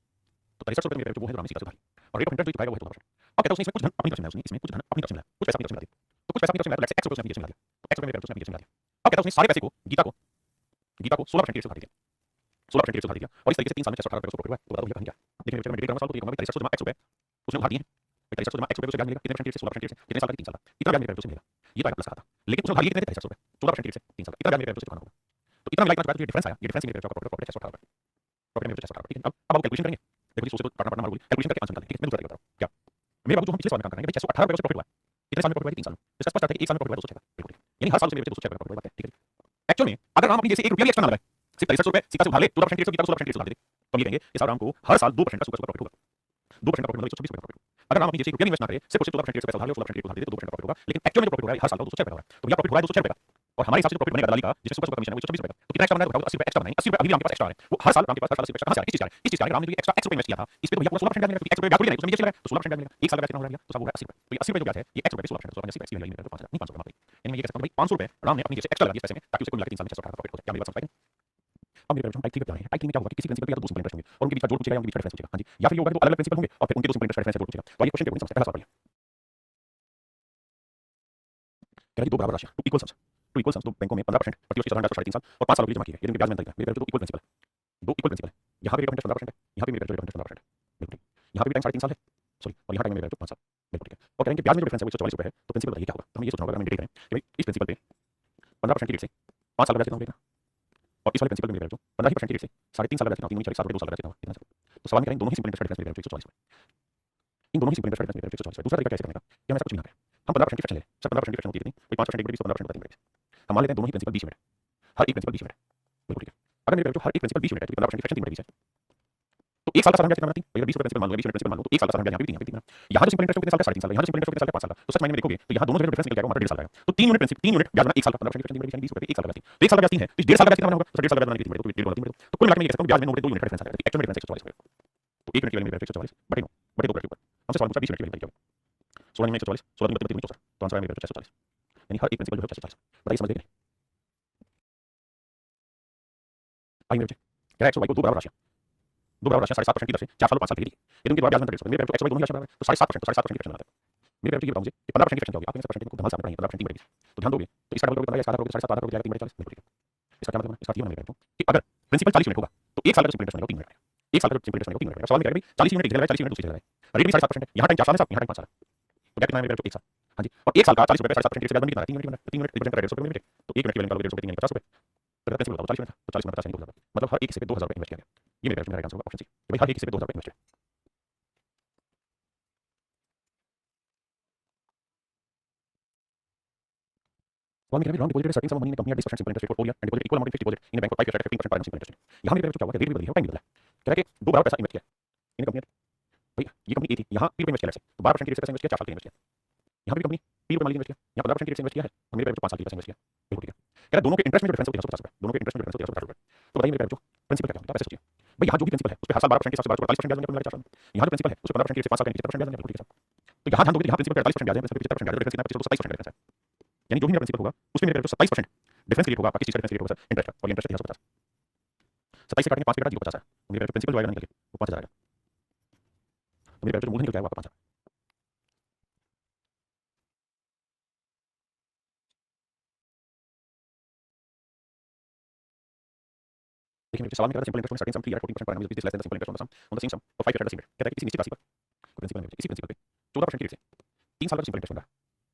तो 6300 रुपए मेरे जो वो है राम ने सीता से उधार लिया, और रेट ऑफ इंटरेस्ट जो चुकाएगा वो है 14%। अब कहता है उसने इसमें कुछ धन अपनी तरफ से मिलाया, उसने इसमें कुछ धन अपनी तरफ से मिलाया, कुछ पैसा अपनी तरफ से मिला दिया, तो कुछ पैसा अपनी तरफ से मिलाया, तो लेट्स से x रुपए उसने अपनी तरफ से मिला दिया, तो x रुपए मेरे उसने अपनी तरफ से मिला दिया। अब कहता है उसने सारे पैसे को गीता को 16% रेट से उधार दिया, 16% रेट से उधार दिया, और इस तरीके से 3 साल में 618 रुपए उसको प्रॉफिट हुआ। तो बता दो ये कहानी क्या है। देखिए मैं डिटेल में साल तो ये कहूंगा 6300 जमा x रुपए उसने उधार दिए हैं, 6300 जमा x रुपए उससे ब्याज मिलेगा कितने परसेंट रेट से 16% रेट से, कितने साल का 3 साल का, कितना ब्याज मेरे उससे मिलेगा, ये तो आएगा प्लस का था, लेकिन उसने उधार लिए कितने 6300 रुपए 16% रेट से 3 साल का, इतना ब्याज मेरे उससे चुकाना होगा, तो इतना मिला इतना चुकाया, तो ये डिफरेंस आया, ये डिफरेंस ही मेरे प्रॉफिट प्रॉफिट 618 रुपए, प्रॉफिट मेरे 618 रुपए। ठीक है, अब कैलकुलेशन करेंगे, देखो जी सोचे तो काटना पड़ना मालूम, कैलकुलेशन करके आंसर निकालेंगे। ठीक है मैं दूसरा तरीका बताऊं क्या, मेरे बाबू जो हम पिछले सवाल में काम कर रहे हैं 618 रुपए उससे प्रॉफिट हुआ, कितने साल में प्रॉफिट हुआ 3 साल में, इसका स्पष्ट है कि 1 साल में प्रॉफिट हुआ 206 का, बिल्कुल ठीक है, यानी हर साल से मेरे 206 का प्रॉफिट हुआ है। ठीक है, एक्चुअल में अगर राम अपनी जैसे 1 रुपया भी एक्स्ट्रा ना लगाए, सिर्फ 6300 रुपए सीता से उधार ले, 14% रेट से गीता को 16% रेट से उधार दे, तो हम ये कहेंगे इस साल राम को हर साल 2% का सुपर प्रॉफिट होगा, 2% का प्रॉफिट मतलब 124 रुपए प्रॉफिट। अगर राम अपनी जैसे 1 रुपया इन्वेस्ट ना करे, सिर्फ 14% रेट से पैसा उधार ले और 16% रेट से उधार दे, तो 2% का प्रॉफिट होगा, लेकिन एक्चुअल में जो प्रॉफिट हो रहा है हर साल का 206 रुपए हो रहा है, तो भैया प्रॉफिट हो रहा है 206 रुपए का, और हमारे हिसाब से जो प्रॉफिट बनेगा दलाली का जिसमें सुपर कमीशन है वो 124 रुपए का, तो कितना एक्स्ट्रा बना है बताओ, 80 रुपए एक्स्ट्रा बनाएंगे, 80 रुपए अभी भी आपके पास एक्स्ट्रा है, वो हर साल आपके पास हर साल 80 रुपए एक्स्ट्रा कहां से आ रहा है, किस चीज से आ रहा है, इस चीज से आ रहा है, राम ने जो एक्स्ट्रा x रुपए इन्वेस्ट किया था इस पे तो भैया पूरा 16% ब्याज मिलेगा, x रुपए ब्याज थोड़ी नहीं उसमें नीचे लगा है, तो 16% ब्याज मिलेगा, 1 साल का ब्याज कितना हो रहा है, तो सब हो रहा है 80 रुपए, तो ये 80 रुपए जो ब्याज है ये x रुपए पे 16% तो 80 रुपए मिलेगा, 5000 नहीं 500 रुपए, यानी मैं ये कह सकता हूं भाई 500 रुपए राम ने अपनी जैसे एक्स्ट्रा लगा दिया इस पैसे में ताकि उसे कुल मिला के 3 साल में 618 का प्रॉफिट हो जाए। क्या मेरी बात समझ पाए? अब मेरे हम टाइप 3 पे जा रहे हैं, टाइप 3 में क्या होगा कि किसी प्रिंसिपल या तो दो सिंपल इंटरेस्ट होंगे और उनके बीच का जोड़ पूछेगा या उनके बीच का डिफरेंस पूछेगा। हां जी, या फिर ये होगा कि दो अलग-अलग प्रिंसिपल होंगे और फिर उनके दो सिंपल इंटरेस्ट डिफरेंस जोड़ पूछेगा। तो आइए क्वेश्चन के समझते हैं, पहला सवाल पढ़िए। कह रहा है दो बराबर राशियां, two equal sums, two equal sums दो बैंकों में 15% प्रति वर्ष की साधारण ब्याज 3.5 साल और 5 साल के लिए जमा की है, ये इनके ब्याज में अंतर है। मेरे तो इक्वल प्रिंसिपल है, दो इक्वल प्रिंसिपल है, यहां पे रेट ऑफ इंटरेस्ट 15% है, यहां पे भी रेट ऑफ इंटरेस्ट 15% है, बिल्कुल ठीक। यहां पे भी टाइम 3.5 साल है, सॉरी, और यहां टाइम में मेरा 5 साल, बिल्कुल ठीक है। और कहेंगे ब्याज में जो डिफरेंस है वो 144 रुपए है, तो प्रिंसिपल बताइए क्या होगा। तो हमें ये सोचना होगा, हमें डिटेल करें कि भाई इस प्रिंसिपल पे 15% की रेट से 5 साल का ब्याज कितना होगा, और इस वाले प्रिंसिपल में मेरा जो 15% की रेट से 3.5 साल का ब्याज कितना, 3 4 साल 2 साल का ब्याज कितना होगा। तो सवाल में करेंगे दोनों ही सिंपल इंटरेस्ट डिफरेंस मेरा 144 रुपए, इन दोनों ही सिंपल इंटरेस्ट डिफरेंस मेरा 144 रुपए। दूसरा तरीका कैसे करने का, कि हम ऐसा कुछ नहीं करें, हम 15% की फ्रैक्शन ले लें, सर 15% की फ्रैक्शन होती है कितनी, कोई 5% एक बटे 20 15% बता देंगे, हम मान लेते हैं दोनों ही प्रिंसिपल 20 यूनिट, हर एक प्रिंसिपल 20 यूनिट, बिल्कुल ठीक है। अगर मेरे जो हर एक प्रिंसिपल 20 यूनिट है तो 15% की फ्रैक्शन 3 बटे 20 है, तो 1 साल का साधारण ब्याज कितना बनाती है, 20 रुपए प्रिंसिपल मान लो, 20 यूनिट प्रिंसिपल मान लो, तो 1 साल का साधारण ब्याज यहाँ पे 3 है, यहाँ जो सिंपल इंटरेस्ट कितने साल का 3.5 साल, यहाँ जो सिंपल इंटरेस्ट कितने साल का 5 साल का, तो सच मायने में देखोगे तो यहाँ दोनों जगह डिफरेंस निकल जाएगा, हमारा 1.5 साल का, तो 3 यूनिट प्रिंसिपल 3 यूनिट ब्याज बना 1 साल का 15% की फ्रैक्शन 3 बटे 20 20 रुपए 1 साल का ब्याज, तो 1 साल का ब्याज 3 है, तो 1.5 साल का ब्याज कितना बना होगा, तो 1.5 साल का ब्याज बनाने के 3 बटे 2 1.5 तो कुल मिलाकर मैं ये कह सकता हूँ ब्याज में 9 बटे 2 यूनिट का डिफरेंस आ जाएगा, एक्चुअल में डिफरेंस 144 रुपए, तो 1 यूनिट की वैल्यू मेरे 144 बटे 9 बटे 2 बटे ऊपर, हमसे सवाल पूछा 20 यूनिट की वैल्यू क्या होगी, 16 में 144 16 में 32 64, तो आंसर आएगा मेरे 640, यानी हर एक प्रिंसिपल जो है 640। बताइए समझ गए नहीं? आइए मेरे बच्चे, कह रहा है x और y को दो बराबर राशियां 7% की दर से 4 साल और 5 साल के लिए दी, यदि उनके द्वारा ब्याज में अंतर मेरे x और y दोनों ही राशियां बराबर है, तो 7.5% तो 7.5% की फ्रैक्शन लगाते हैं। मेरे बच्चे ये बताओ मुझे कि 15% की फ्रैक्शन क्या होगी, आपने 7% को धमाल सामने पढ़ाई 15% 3 बटे 20, तो ध्यान दोगे तो इसका डबल करोगे इसका आधा करोगे 7.5 आधा करोगे 3 बटे 40 बिल्कुल ठीक है। इसका क्या मतलब है, इसका ये मतलब है कि अगर प्रिंसिपल 40 यूनिट होगा तो 1 साल का सिंपल इंटरेस्ट बनेगा 3 मिनट, 1 साल का सिंपल इंटरेस्ट बनेगा 3 मिनट। सवाल में क्या है भाई 40 यूनिट एक जगह है 40 यूनिट दूसरी जगह है, रेट भी 7.5% है, यहाँ टाइम 4 साल है, यहाँ टाइम 5 साल है, तो क्या कितना है मेरे बच्चों 1 साल। हां जी, और 1 साल का 40 रुपए 7.5% रेट से ब्याज बन कितना है 3 यूनिट, 3 यूनिट रिप्रेजेंट कर रहा है 150 रुपए में, तो 1 यूनिट की वैल्यू निकालोगे 150 3 यानी 50 रुपए, तो प्रिंसिपल बताओ 40 यूनिट तो 40 में 50 यानी 2000, मतलब हर एक हिस्से पे 2000 रुपए इन्वेस्ट किया गया, ये मेरा आंसर होगा ऑप्शन सी, भाई हर एक हिस्से पे 2000 रुपए इन्वेस्ट है। सवाल में round deposited certain sum money in company at 10% simple interest rate for 4 year and deposit equal amount fixed deposit in bank for 5 year at 15% per annum simple interest, यहां मेरे क्या हुआ, रेट भी बदल गया, टाइम भी बदला है। कह रहा है कि दो बराबर पैसा इन्वेस्ट किया इन कंपनी, भाई ये कंपनी ए थी, यहां 3 रुपए इन्वेस्ट किया, तो 12% की रेट से पैसा इन्वेस्ट किया 4 साल के लिए इन्वेस्ट किया, यहां भी कंपनी 3 रुपए मान लीजिए इन्वेस्ट किया, यहां 15% की रेट से इन्वेस्ट किया है और मेरे 5 साल के लिए पैसा इन्वेस्ट किया, बिल्कुल ठीक है। कह रहा है दोनों के इंटरेस्ट में जो डिफरेंस है 350 रुपए, दोनों के इंटरेस्ट में डिफरेंस है 350 रुपए, तो बताइए मेरे प्रिंसिपल क्या होगा, पैसे सोचिए भाई, यहां जो भी प्रिंसिपल है उस पे हर साल 12% के हिसाब से 45% ब्याज मिलेगा 4 साल में, यहां जो प्रिंसिपल है उस पे 15% की रेट से 5 साल के लिए 75% ब्याज मिलेगा, बिल्कुल ठीक है। तो यहां ध्यान दोगे यहां प्रिंसिपल पे 48% ब्याज है, इसमें 75% ब्याज है, डिफरेंस कितना है 27% डिफरेंस है, यानी जो भी मेरा प्रिंसिपल होगा उसमें मेरे 27% डिफरेंस क्रिएट होगा, बाकी चीज का डिफरेंस क्रिएट होगा सर इंटरेस्ट, और इंटरेस्ट 350, 27 से काटेंगे 5 पे काटा 050 है, तो मेरे प्रिंसिपल जो आएगा निकल के वो 5000 आएगा, तो मेरे जो मूल निकल के आएगा 5000। देखिए मेरे सवाल में कह रहा है सिंपल इंटरेस्ट में certain sum 3 14% per annum is less than simple interest on the sum on the same sum for 5 year at the same rate, कहता है कि किसी निश्चित राशि पर प्रिंसिपल में इसी प्रिंसिपल पे 14% की रेट से 3 साल का सिंपल इंटरेस्ट बन रहा है,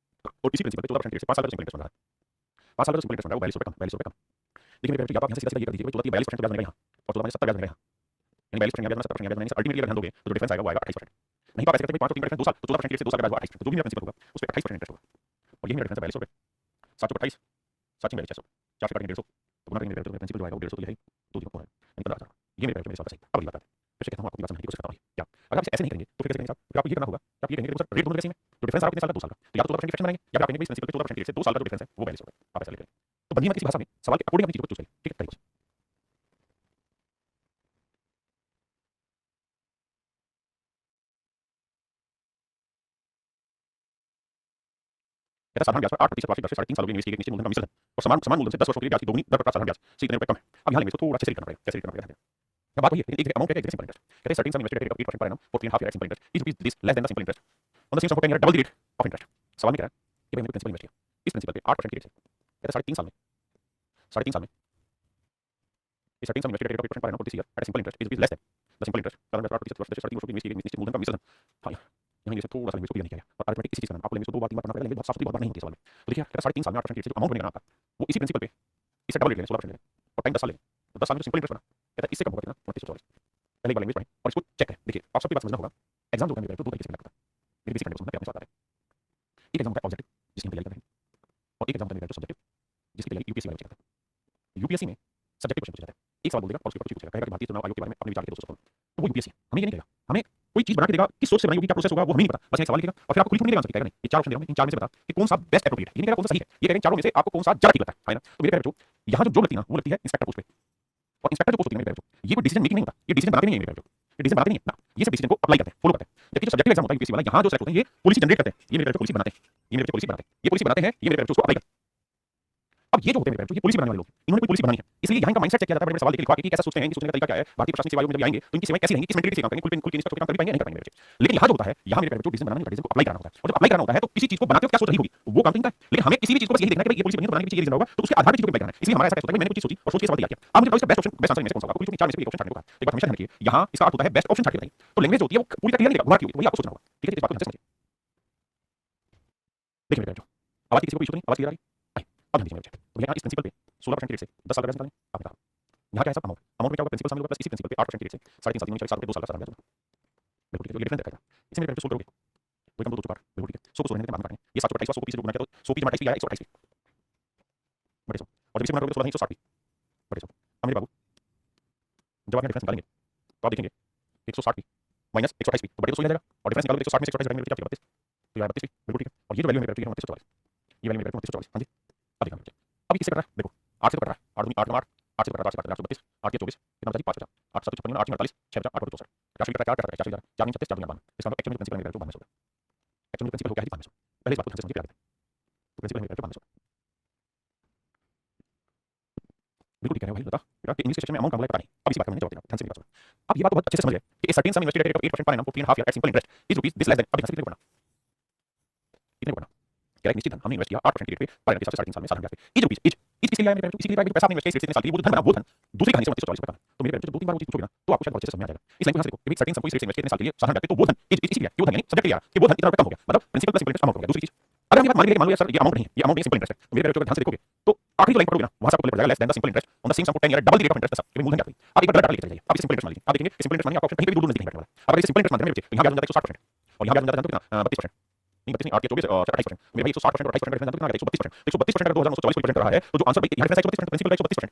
और इसी प्रिंसिपल पे 14% से 5 साल का सिंपल इंटरेस्ट बन रहा है। 5 साल का सिंपल इंटरेस्ट बन रहा है वो 42 रुपये कम, 42 रुपये कम। देखिए मेरे बेटे, आप यहाँ से सीधा सीधा ये कर दीजिए, 14 42% ब्याज बनेगा यहाँ और 14 70 ब्याज बनेगा यहाँ, यानी 42% ब्याज 70% ब्याज बनेगा। अल्टीमेटली अगर ध्यान दोगे तो जो डिफरेंस आएगा वो आएगा 28%। नहीं तो आप ऐसे करते हैं 5 3% 2 साल, तो 14% से 2 साल का ब्याज 28%, जो भी मेरा प्रिंसिपल होगा उस पे 28% इंटरेस्ट होगा। और यही मेरा डिफरेंस है 42 रुपये, 7 28 7 42 600, 4 से काटेंगे 150, तो गुना करेंगे मेरे प्रिंसिपल जो आएगा वो 150 तो यही 2 दिन को है, यानी 15,000। ये मेरे मेरे हिसाब से सही। अब अगली बात है, फिर से कहता हूँ आपको बात समझने की कोशिश करता हूँ क्या, अगर आप ऐसे नहीं करेंगे तो फिर कैसे करेंगे साहब? फिर आपको ये करना होगा कि आप ये कहेंगे सर रेट दोनों कैसे में, तो डिफरेंस आ रहा है कितने साल का 2 साल का, तो या तो 14% डिफरेंस बनाएंगे या फिर आप कहेंगे इस प्रिंसिपल पे 14% रेट से 2 साल का जो डिफरेंस है वो 42 रुपये, आप ऐसा लिख लें। तो बंदी मत किसी भाषा में, सवाल के अकॉर्डिंग अपनी चीज़ को चूज करिए, ठीक है? तरीके से कहता साधारण ब्याज पर 8% वार्षिक दर से 3.5 सालों के निवेश किए गए निश्चित मूलधन का मिश्रण और समान समान मूलधन से 10 वर्षों के लिए ब्याज की दोगुनी दर पर प्राप्त साधारण ब्याज से इतने रुपए कम है। अब यहाँ लेंगे तो थोड़ा सा रीड करना पड़ेगा, कैसे रीड करना पड़ेगा? अब बात वही है, एक अमाउंट है, एक सिंपल इंटरेस्ट। कहते हैं certain sum invested rate of 8% per annum for 3.5 years simple interest is rupees this less than the simple interest on the same sum for 10 years double the rate of interest। सवाल में कह रहा है कि भाई मैंने प्रिंसिपल इन्वेस्ट किया इस प्रिंसिपल पे 8% की रेट से, कहता है 3.5 साल में 3.5 साल में इस certain sum invested rate of 8% per annum for this year at a simple interest is rupees less than the simple interest कारण 8% वर्ष से 3 वर्षों के निवेश किए गए निश्चित मूलधन का मिश्रण। हाँ यहाँ इंग्लिश थोड़ा सा लैंग्वेज को क्लियर नहीं किया और अल्टीमेटली इसी चीज का आपको लैंग्वेज को 2 बार 3 बार पढ़ना पड़ेगा, लैंग्वेज बहुत साफ सुथरी बहुत बार नहीं होती सवाल में। तो देखिए कहता है 3.5 साल में 8% की रेट से जो अमाउंट बनेगा आपका वो इसी प्रिंसिपल पे इससे डबल रेट लेंगे 16% लेंगे और टाइम 10 साल लेंगे, तो 10 साल में जो सिंपल इंटरेस्ट बना कहता है इससे कम होगा कितना 2944। पहले एक बार लैंग्वेज पढ़ें और इसको चेक करें। देखिए आप सबकी बात समझना होगा, एग्जाम जो है मेरे तो 2 तरीके से कंडक्ट होता है, मेरी बेसिक कंडक्ट समझना अपने साथ आता है। एक एग्जाम होता है ऑब्जेक्टिव जिसकी हम तैयारी कर रहे हैं और एक एग्जाम होता है मेरा सब्जेक्टिव जिसकी तैयारी यूपीएससी वाले करता है। यूपीएससी में सब्जेक्टिव क्वेश्चन पूछा जाता है, एक सवाल बोल देगा और उसके ऊपर कुछ पूछेगा, कहेगा कि भारतीय चुनाव आयोग के बारे में अपने विचार लिखिए दोस्तों। तो वो यूपीएससी हमें ये नहीं कहेगा, हमें कोई चीज बना के देगा किस सोच से बनाई होगी क्या प्रोसेस होगा वो हमें नहीं पता, बस एक सवाल लिखेगा और फिर आपको खुली खुली नहीं आंसर कहेगा नहीं ये 4 ऑप्शन दे रहा हूं इन 4 में से बता कि कौन सा बेस्ट एप्रोप्रिएट है, ये नहीं कहेगा कौन सा सही है, ये कहेगा इन 4 में से आपको कौन सा ज्यादा ठीक लगता है ना। तो मेरे बच्चों यहाँ जो जॉब लगती है ना वो लगती है इंस्पेक्टर पोस्ट पे, और इंस्पेक्टर जो पोस्ट होती है मेरे बच्चों ये कोई डिसीजन मेकिंग नहीं होता, ये डिसीजन बनाते नहीं है मेरे बच्चों, ये डिसीजन बनाते नहीं है ना, ये सब डिसीजन को अप्लाई करते हैं फॉलो करते हैं। जबकि जो सब्जेक्टिव एग्जाम होता है यूपीएससी वाला यहाँ जो सेलेक्ट होते हैं ये पॉलिसी जनरेट करते हैं, ये मेरे बच्चों पॉलिसी बनाते हैं, ये मेरे बच्चों पॉलिसी बनाते हैं, ये पॉलिसी बनाते हैं, ये मेरे बच्चों उसको अप्लाई करते हैं। अब ये जो होते हैं मेरे बच्चों ये पॉलिसी बनाने वाले लोग इन्होंने कोई पॉलिसी बनानी है, इसलिए यहाँ का माइंडसेट चेक किया जाता है, बड़े सवाल लिखवा के कि कैसा सोचते हैं, सोचने का तरीका क्या है, भारतीय प्रशासनिक सेवाओं में जब आएंगे तो इनकी सेवाएं कैसी रहेंगी, किस मेंटलिटी से काम करेंगे, खुल के इंस्पेक्टर काम कर पाएंगे नहीं कर पाएंगे मेरे बच्चे। लेकिन यहाँ जो होता है यहाँ मेरे बच्चों डिसीजन बनाना नहीं होता, डिसीजन को अप्लाई करना होता है, और जब अप्लाई करना होता है तो किसी चीज को बनाते हो क्या सोच रही होगी वो काम नहीं है, लेकिन हमें किसी भी चीज को बस यही देखना है कि ये पॉलिसी बनी है तो बनाने के पीछे ये रीजन होगा, तो उसके आधार पर चीजों को अप्लाई करना है। इसलिए हमारा ऐसा होता है कि मैंने कुछ चीज सोची और सोच के सवाल तैयार किया, अब मुझे बताओ इसका बेस्ट ऑप्शन बेस्ट आंसर में से कौन सा होगा, क्योंकि 4 में से एक ऑप्शन छाटने को कहा। एक बात हमेशा ध्यान रखिए यहाँ इसका अर्थ होता है बेस्ट ऑप्शन छाट के बताइए, तो लैंग्वेज जो होती है वो पूरी तरह क्लियर नहीं रहेगा, घुमा की होगी, वही आपको सोचना होगा, ठीक है? इस बात को ध्यान से समझिए। देखिए मेरे बच्चों आवाज की किसी को इशू नहीं, आवाज क्लियर आ रही है? अब ध्यान दीजिए मेरे बच्चे, तो भैया इस प्रिंसिपल पे 16% की रेट से 10 साल का ब्याज निकालेंगे आपने कहा। यहाँ क्या है सब अमाउंट अमाउंट में क्या होगा प्रिंसिपल शामिल होगा प्लस इसी प्रिंसिपल पे 8% की रेट से 3.5 साल 3 साल 2 साल का सारा ब्याज होगा। बिल्कुल ठीक है, ये डिफरेंस दिखाएगा इसे मेरे बच्चे सोल्व करोगे तो एकदम 2 4 बिल्कुल ठीक है। 100 को 100 रहने देते बाद में काटेंगे, ये 728 100 को 20 से गुणा किया तो 100 की जमा 28 भी आया 128 की बटे 100 और जब इसे गुणा करोगे तो 16 नहीं 160 बटे 100। अब मेरे बाबू जब आप डिफरेंस निकालेंगे तो आप देखेंगे 160 की माइनस 128 की तो बटे 100 हो जाएगा और डिफरेंस निकालोगे 160 में से 128 घटाएंगे क्या बचेगा 32, तो यार 32 बिल्कुल ठीक है। और ये जो वैल्यू मेरे बच्चे की 2944, ये वैल्यू मेरे बच्चे 2944। हां जी अब देखना बच्चे अब किससे कर रहा है, देखो 8 से कर रहा है, 8 दूनी 8 8 8 से कर रहा है 8 32 8 के 24 कितना बचा जी 5 बचा 8 7 56 8 48 6 बचा 8 64 राशि का 4 4 4 4 नहीं 36 4 4 इसका मतलब एक्चुअल प्रिंसिपल मेरे को 92 एक्चुअल प्रिंसिपल हो गया है 92। पहले इस बात को ध्यान से समझिए फिर आगे तो प्रिंसिपल मेरे को 92 बिल्कुल ठीक है भाई बता बेटा कि इंग्लिश सेक्शन में अमाउंट का मतलब पता नहीं, अब इसी बात का मैंने जवाब देना ध्यान से मेरी बात सुनो। अब ये बात तो बहुत अच्छे से समझ गए कि certain sum invested rate of 8% पर annum for 3.5 year at simple interest is rupees this less than, अब ध्यान से कितने को पढ़ना क्या एक निश्चित धन हमने इन्वेस्ट किया 8% की रेट पे पर एनम के हिसाब से 3.5 साल में साधारण ब्याज पे इज रुपीस इज किसके लिए आया मेरे बच्चों, इसी के लिए आया पैसा आपने इन्वेस्ट किया इतने साल के लिए वो धन बना वो धन दूसरी कहानी से 2944 रुपए का। तो मेरे बच्चों जब 2 3 बार वो चीज पूछोगे ना तो आपको शायद अच्छे से समझ आ जाएगा। इस लाइन को यहाँ से देखो कि सर्टेन सम कोई रेट इन्वेस्ट किया इतने साल के लिए साधारण ब्याज पे तो वो धन इज इसी लिए वो धन यानी सब्जेक्ट के लिए कि वो धन इतना रुपए कम हो गया मतलब principal plus simple interest amount हो गया। दूसरी चीज अगर हम ये बात मान लो सर ये अमाउंट नहीं है ये अमाउंट सिंपल इंटरेस्ट है, मेरे बच्चों ध्यान से देखोगे तो आखिरी जो लाइन पढ़ोगे ना वहां से आपको पता जाएगा less than the simple interest on the same sum for 10 year double the rate of interest कि मूलधन क्या है। आप एक बार डाटा लेके चले जाइए आप सिंपल इंटरेस्ट मान लीजिए आप देखेंगे सिंपल इंटरेस्ट मानिए आपका ऑप्शन कहीं पे भी दूर नजदीक नहीं बैठने वाला। अब अगर सिंपल इंटरेस्ट मानते हैं मेरे बच्चे यहां ब्याज बन जाता है 160% और यहां ब्याज बन जाता है कितना 32% नहीं 32 नहीं 8 के 24 और 28% मेरे भाई 160% और 28% कितना आ गया 132%। 132% अगर 2944 रिप्रेजेंट कर रहा है तो जो आंसर भाई यहां डिफरेंस है 132% प्रिंसिपल का 132%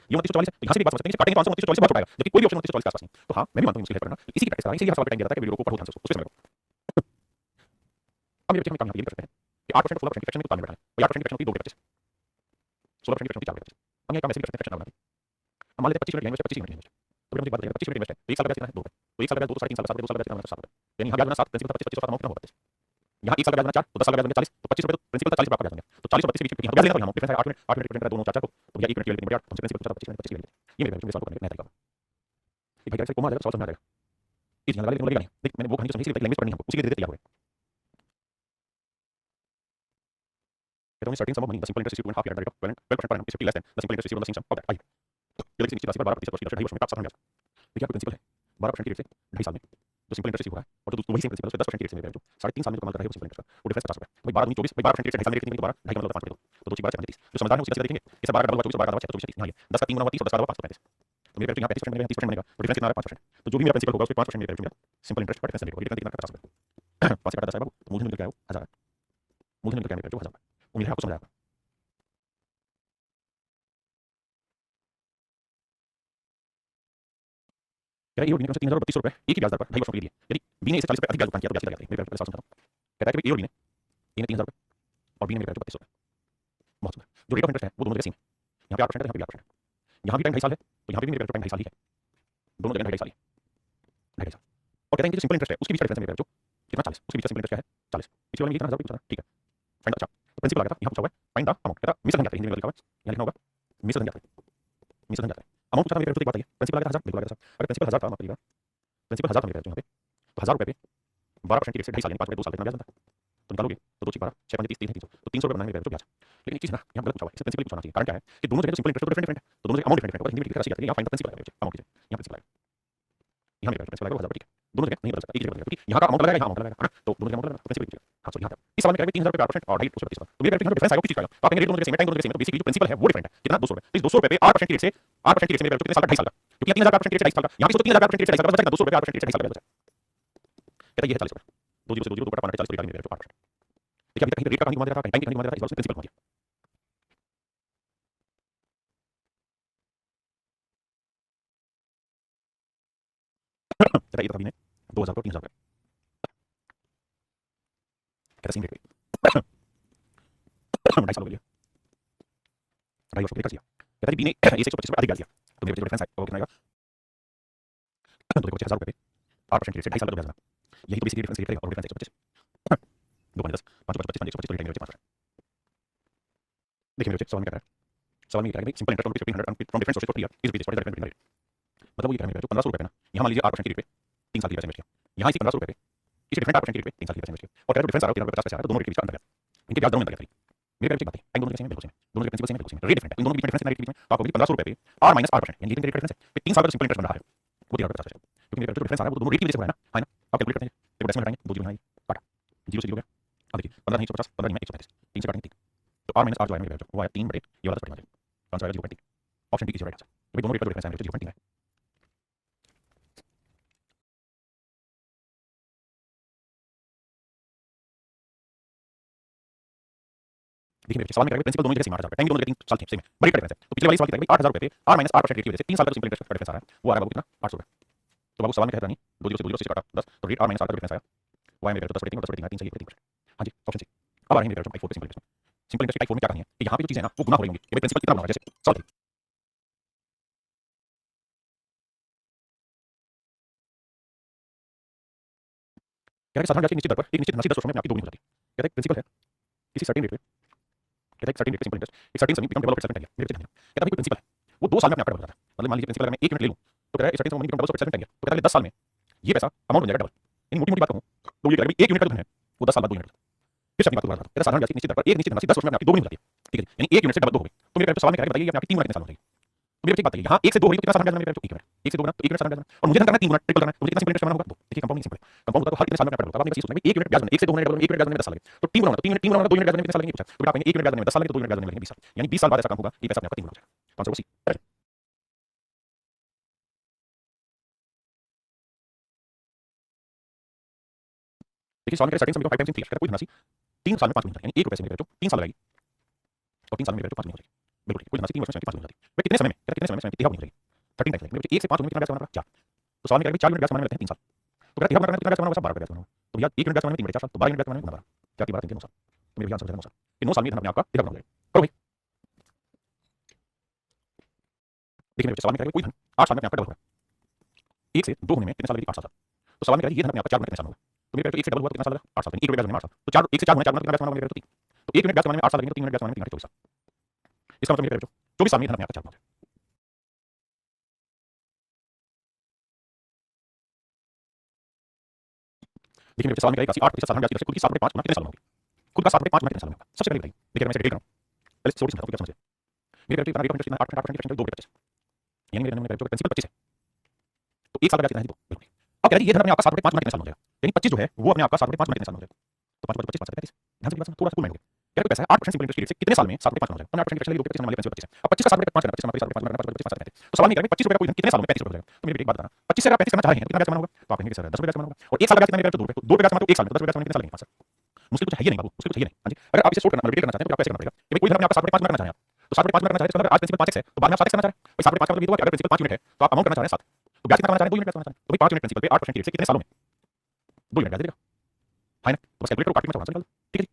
ये 2944 है। यहां से भी बात समझते हैं काटेंगे तो आंसर 2944 बहुत छोटा आएगा जबकि कोई भी ऑप्शन 2944 के आसपास नहीं। तो हां मैं भी मानता हूं इसकी हेल्प करना इसी की प्रैक्टिस करना इसीलिए हर सवाल पे टाइम दिया जाता है कि वीडियो को पढ़ो ध्यान से उसको समझो। अब मेरे बच्चे हम काम यहाँ पे ये कर सकते हैं कि 8% 16% की फ्रैक्शन में तालमेल बैठा है और 8% की फ्रैक्शन होती है 2 बटे 25 16% की फ्रैक्शन होती है 4 बटे 25। हम यहाँ काम ऐसे भी कर सकते हैं फ्रैक्शन बना के हम मान लेते हैं 25 मिनट इन्वेस्ट 25 मिनट इन्वेस्ट तो मुझे बात बताइए 25 मिनट इन्वेस्ट है तो 1 साल का ब्याज कितना है 2 तो 1 साल का ब्याज 2 3 साल का 2 साल का ब्याज कितना 7 यानी यहाँ ब्याज बना 7 प्रिंसिपल 25 25 अमाउंट कितना होगा 32 यहाँ 1 साल का ब्याज बना 4 तो 10 साल का ब्याज बना 40 तो 25 रुपए तो प्रिंसिपल का 40 रुपए आपका ब्याज बन गया तो 40 और 32 के बीच यहाँ ब्याज लेना तो यहाँ डिफरेंस है 8 मिनट 8 मिनट डिफरेंस दोनों 4 4 को तो भैया 1 मिनट के लिए 3 मिनट हमसे प्रिंसिपल 25 मिनट 25 ये मेरे बच्चों के सवाल को करने का नया तरीका एक भाई से कोमा आ जाएगा सवाल समझ आ जाएगा इस यहाँ लगेगा नहीं देख मैंने वो कहानी समझी इसलिए लैंग्वेज पढ़नी हमको उसी के लिए तैयार हो गए। कहता हूं certain sum of money the simple interest is 2.5 year rate of 12% पर annum is 50 less than the simple interest is on the same sum of that I ये लेकिन निश्चित राशि पर 12% वर्ष की दर से 2.5 वर्ष में प्राप्त साधारण ब्याज देखिए आपको प्रिंसिपल है 12% की रेट से 2.5 साल में जो सिंपल इंटरेस्ट हो रहा है और तो वही सेम प्रिंसिपल उसके 10% की रेट से मेरे जो 3.5 साल में जो कमाल कर रहा है वो सिंपल इंटरेस्ट का वो डिफरेंस 50 रुपए भाई 12 24 भाई 12% रेट से 2.5 साल में रेट नहीं दोबारा 2.5 मतलब 5 रुपए तो 2 12 30 जो समझदार है उसी का देखेंगे इसे 12 का डबल हुआ 24 12 का 24 30 यहाँ ये 10 का 3 गुना हुआ 30 और 10 का 535 तो मेरे यहाँ 35% मेरे 30% बनेगा तो डिफरेंस कितना आ रहा है 5%। तो जो भी मेरा प्रिंसिपल होगा उसके 5% मेरे मेरा सिंपल इंटरेस्ट का डिफरेंस रेट होगा कितना 50 रुपए 5 से काटा 10 है बाबू तो मूलधन निकल के आया वो 1000 मूलधन निकल के आया मेरे जो 1000 उम्मीद है आपको समझ आया। कह रहा है ये 3032 रुपए एक ही ब्याज दर पर 2.5 वर्षों के लिए यदि बी ने इसे 40 रुपए अधिक ब्याज भुगतान किया तो ब्याज सीधा जाता है मेरे ब्याज समझता हूं। कहता है कि ए और बी ने 3000 रुपए और बी ने मेरे ब्याज 32 रुपए बहुत सुंदर जो रेट ऑफ इंटरेस्ट है वो दोनों जगह सेम है यहाँ पे 8% है यहाँ पे 8% है यहाँ भी टाइम 2.5 साल है तो यहाँ पे भी मेरे टाइम 2.5 साल ही है दोनों जगह 2.5 साल है 2.5 साल और कहते हैं कि जो सिंपल इंटरेस्ट है उसके बीच का डिफरेंस है मेरे जो कितना 40 उसके बीच का सिंपल इंटरेस्ट क्या है 40 इसी वाले में कितना 1000 पूछा ठीक है फाइंड अच्छा तो प्रिंसिपल आ गया था यहाँ पूछा हुआ है फाइंड द अमाउंट कहता मिसर नहीं जाता हिंदी में लिखा हुआ है यहाँ लिखना होगा मिसर नहीं जाता मिसर नहीं जाता अमाउंट पूछा था मेरे तो एक बात है प्रिंसिपल आ गया 1000 बिल्कुल आ गया अगर प्रिंसिपल 1000 था माफ करिएगा प्रिंसिपल 1000 था मेरे यहाँ पे तो 1000 रुपए पे 12% की रेट से 2.5 साल यानी 5 रुपए 2 साल कितना ब्याज बनता है तो निकालोगे तो 2 6 12 6 5 30 3 तो 300 रुपए बनाने में जो ब्याज लेकिन एक चीज ना यहाँ गलत पूछा हुआ है इसे प्रिंसिपल पूछना चाहिए कारण क्या है कि दोनों जगह सिंपल इंटरेस्ट तो डिफरेंट है तो दोनों जगह अमाउंट डिफरेंट है हिंदी में लिखकर राशि जाती है यहाँ फाइंड द प्रिंसिपल आएगा अमाउंट कीजिए यहाँ प्रिंसिपल आएगा यहाँ मेरे प्रिंसिपल आएगा 1000 ठीक है दोनों जगह नहीं बदल सकता एक जगह बदल सकता यहाँ का अमाउंट लगेगा यहाँ अमाउंट लगेगा तो दोनों जगह अमाउंट लगेगा तो प्रिंसिपल कीजिए हाँ सो यहाँ पे इस सवाल में करेंगे 3000 रुपए 8% और 2.5 रुपए तो मेरे यहाँ डिफरेंस आएगा किस चीज का तो आप कहेंगे रेट दोनों जगह सेम है टाइम दोनों जगह सेम है तो बेसिकली जो प्रिंसिपल है वो डिफरेंट है कितना 200 रुपए तो इस 200 रुपए पे 8% की रेट से 8% की रेट से मेरे कितने साल का 2.5 साल का क्योंकि 3000 8% की रेट से 2.5 साल का यहाँ पे 3000 8% की रेट से 2.5 साल का बचा 200 रुपए 8% की रेट से 2.5 साल का बचा कहता ये है 40 रुपए 2 0 से 2 0 2 बटा 40 रुपए मेरे 8%। देखिए अभी तक कहीं रेट का कहानी घुमा दे रहा था कहीं टाइम की कहानी घुमा दे रहा था इस बार उसने प्रिंसिपल घुमा दिया कहता ये तो कभी ने 2000 को 3000 रुपए कहता सेम रेट पे 2.5 साल हो गया 2.5 वर्ष का दिया कहता है बी ने इसे 125 रुपए अधिक ब्याज दिया तो मेरे जो डिफरेंस है वो कितना आएगा तो देखो 6000 रुपए पे 8% की रेट से 2.5 साल का ब्याज देना यही तो बेसिकली डिफरेंस रेट रहेगा और डिफरेंस 125 2 5 10 5 25 125 तो टाइम 5%। देखिए मेरे सवाल में कह रहा है सवाल में कह रहा है simple interest on 1500 from different sources for 3 year is rupees for the rate मतलब वो ये कह रहा है जो 1500 रुपए है ना यहाँ मान लीजिए 8% की रेट पे 3 साल की पैसे इन्वेस्ट किया यहाँ इसी 1500 रुपए पे इसी डिफरेंट 8% की रेट पे 3 साल की पैसे इन्वेस्ट किया और कह रहा है डिफरेंस आ रहा है 350 पैसे आ रहा है दोनों रेट के बीच का अंतर है इनके ब्याज दरों में अंतर है मेरे प्यारे बात है टाइम दोनों के सेम है बिल्कुल सेम है दोनों के प्रिंसिपल सेम है बिल्कुल सेम है रेट डिफरेंट है इन दोनों के बीच में डिफरेंस कितना रेट के बीच में तो आपको 1500 रुपए पे r - 8% यानी कितने रेट डिफरेंस है 3 साल का सिंपल इंटरेस्ट बन रहा है वो 1350 है क्योंकि मेरे जो डिफरेंस आ रहा है वो दोनों रेट की वजह से हो रहा है ना है ना आप कैलकुलेट करते हैं देखो डेसिमल हटाएंगे 2 जीरो यहाँ काटा 0 से 0 हो गया अब देखिए 15 नहीं 150 15 नहीं 135 3 से काटेंगे 3 तो r - 8 जो है मेरे वो आया 3 बटे ये वाला 10 आंसर आएगा 0.3 option D is right answer ये दोनों रेट का डिफरेंस है मेरे 0.3 है। देखिए मेरे सवाल में करेंगे प्रिंसिपल दोनों जगह सेम 8000 रुपए टाइम दोनों जगह 3 साल सेम है बड़ी का डिफरेंस है तो पिछले वाले सवाल की करेंगे 8000 रुपए पे r - 8% रेट की वजह से 3 साल का सिंपल इंटरेस्ट का डिफरेंस आ रहा है वो आ रहा है बाबू कितना 800 रुपए तो बाबू सवाल में कहता नहीं 2 0 से 2 0 से काटा 10 तो रेट r - 8 का डिफरेंस आया y मेरे 10 रेटिंग और 10 रेटिंग 3 सही है 3%। हां जी ऑप्शन सी अब आ रही है मेरे टाइप 4 पे सिंपल इंटरेस्ट टाइप 4 में क्या कहानी है कि यहां पे जो चीजें हैं ना वो गुना हो रही होंगी कि भाई प्रिंसिपल कितना बना रहा है जैसे सॉल्व कह रहा है साधारण ब्याज की निश्चित दर पर एक निश्चित धनराशि 10 वर्षों में आपकी दोगुनी हो जाती है कहता है प्रिंसिपल है किसी सर्टेन रेट पे कहता है एक सर्टेन रेट पे सिंपल इंटरेस्ट एक सर्टेन समय become double of settlement time मेरे कहता है कोई प्रिंसिपल है वो 2 साल में आपका डबल हो जाता है मतलब मान लीजिए प्रिंसिपल अगर मैं 1 यूनिट ले लूं तो कह रहा है सर्टेन समय become double of settlement time तो कहता है 10 साल में ये पैसा अमाउंट बन जाएगा डबल इन मोटी मोटी बात कहूं तो ये कह रहा है 1 यूनिट का जो धन है वो 10 साल बाद 2 यूनिट फिर से अपनी बात दोबारा कहता है साधारण ब्याज की निश्चित दर पर एक निश्चित धनराशि 10 वर्ष में आपकी दोगुनी हो जाती है ठीक है यानी 1 यूनिट से डबल 2 हो गई तो मेरे सवाल में कह रहा है बताइए आपकी 3 गुना कितने साल हो जाएगी तो मेरे एक बात है यहाँ 1 से 2 हो गई तो कितना साधारण ब्याज मेरे 1 है 1 से 2 गुना तो 1 यूनिट साधारण ब्याज और मुझे धन करना है 3 गुना ट्रिपल करना है तो मुझे कितना सिंपल इंटरेस्ट बनाना होगा तो देखिए कंपाउंडिंग सिंपल है कंपाउंड होता है तो हर कितने साल में आपका डबल होगा आपने चीज सोचना है 1 यूनिट ब्याज बनने 1 से 2 होने डबल 1 यूनिट ब्याज बनने में 10 साल लगे तो 3 गुना होगा 3 गुना होगा 2 यूनिट ब्याज बनने में कितने साल लगेंगे पूछा तो आप कहेंगे 1 यूनिट ब्याज बनने में 10 साल लगे तो 2 यूनिट ब्याज बनने में लगेंगे 20 साल यानी 20 साल बाद ऐसा काम होगा कि पैसा अपने आपका 3 गुना हो जाएगा आंसर वो सी। देखिए सवाल में सर्टेन समय को 5 टाइम्स इन 3 कोई धनराशि 3 साल में 5 गुना यानी 1 रुपए से मेरे जो 3 साल लगेगी और 3 साल में मेरे जो 5 गुना हो जाएगी बिल्कुल कोई धनराशि 3 वर्ष में 5 गुना हो जाती है कितने समय में कहता कितने समय में 13 गुना हो जाएगी 13 टाइम्स लगेगी मेरे 1 से 5 गुना कितना ब्याज बनाना पड़ा 4 तो सवाल में कह रहा है 4 यूनिट ब्याज बनाने में लगते हैं 3 साल तो कहता है 13 गुना करना कितना ब्याज बनाना होगा 12 ब्याज बनाना तो भैया 1 यूनिट ब्याज बनाने में 3 बटे 4 साल तो 12 यूनिट ब्याज बनाने में 4 3 12 3 9 साल तो मेरे आंसर हो जाएगा 9 साल इन 9 साल में धन अपने आप का 13 गुना हो जाएगा करो भाई देखिए मेरे सवाल में कह रहा है कोई धन 8 साल में अपने आप का डबल होगा 1 से 2 होने में कितने साल लगेगी 8 साल तो सवाल में कह रहा है ये धन अपने आप का 4 गुना कितने साल होगा तो मेरे 1 से डबल हुआ कितना साल लगा 8 साल 1 यूनिट ब्याज बनाने में 8 साल तो 4 1 से 4 गुना 4 गुना कितना ब्याज बनाना होगा मेरे तो 1 यूनिट ब्याज बनाने में 8 साल लगेंगे तो 3 यूनिट ब्याज बनाने में 3 24 साल इसका मतलब मेरे 24 साल में धन अपने आप का 4 गुना देखिए मेरे सवाल में कह रहा है 8% साधारण ब्याज की दर से खुद की 7 बटे 5 गुना कितने साल में होगी खुद का 7 बटे 5 गुना कितने साल में होगा सबसे पहले बताइए देखिए मैं इसे डिटेल कर रहा हूं पहले थोड़ी समझाता हूं क्या समझिए मेरे कहते हैं रेट ऑफ इंटरेस्ट कितना 8% की 2 बटे 25 यानी मेरे जो प्रिंसिपल 25 है तो 1 साल का ब्याज कितना है 2 बिल्कुल अब कह रहा है ये धन अपने आप का 7 बटे 5 गुना कितने साल में हो जाएगा यानी 25 जो है वो अपने आप का 7/5 गुना कितने साल में हो जाएगा? तो 5 × 25 5 × 35। ध्यान से बात थोड़ा सा कूल माइंड हो गया। क्या कोई पैसा है 8% सिंपल इंटरेस्ट रेट से कितने साल में 7/5 गुना हो जाएगा? तो 8% इंटरेस्ट ले लो 25 वाले 25 अब 25 का 7/5 करना 25 का 7/5 करना 25 5 35। तो सवाल नहीं कर रहे 25 रुपए का कोई धन कितने सालों में 35 रुपए हो जाएगा? तो मेरी एक बात बताना 25 से अगर 35 करना चाह रहे हैं तो कितना ब्याज जमा होगा? तो आप कहेंगे सर 10 रुपए ब्याज जमा होगा और 1 साल का ब्याज कितना मेरे 2 रुपए, तो 2 रुपए ब्याज जमा तो 1 साल में 10 रुपए ब्याज जमा कितने साल लगेंगे? 5 साल। मुश्किल कुछ है ही नहीं बाबू, मुश्किल कुछ है ही नहीं। हां जी, अगर आप इसे शॉर्ट करना रिपीट करना चाहते हैं तो आपको ऐसे करना पड़ेगा कि भाई कोई धन अपने आपका 7/5 गुना करना चाह रहे हैं आप, तो 7/5 गुना करना चाह रहे हैं तो अगर आज प्रिंसिपल 5x है तो बाद में आप 7x करना चाह रहे हैं। भाई 7/5 का मतलब ये हुआ कि अगर प्रिंसिपल 5 यूनिट है तो आप अमाउंट करना चाह रहे हैं 7, तो ब्याज कितना करना चाह रहे हैं? 2 यूनिट ब्याज करना चाह रहे हैं। तो भाई 5 यूनिट प्रिंसिपल पे 8% की रेट से कितने सालों में 2 यूनिट ब्याज देगा? है ना? तो बस कैलकुलेट करो, काट के मैं आंसर निकाल दो। ठीक है जी।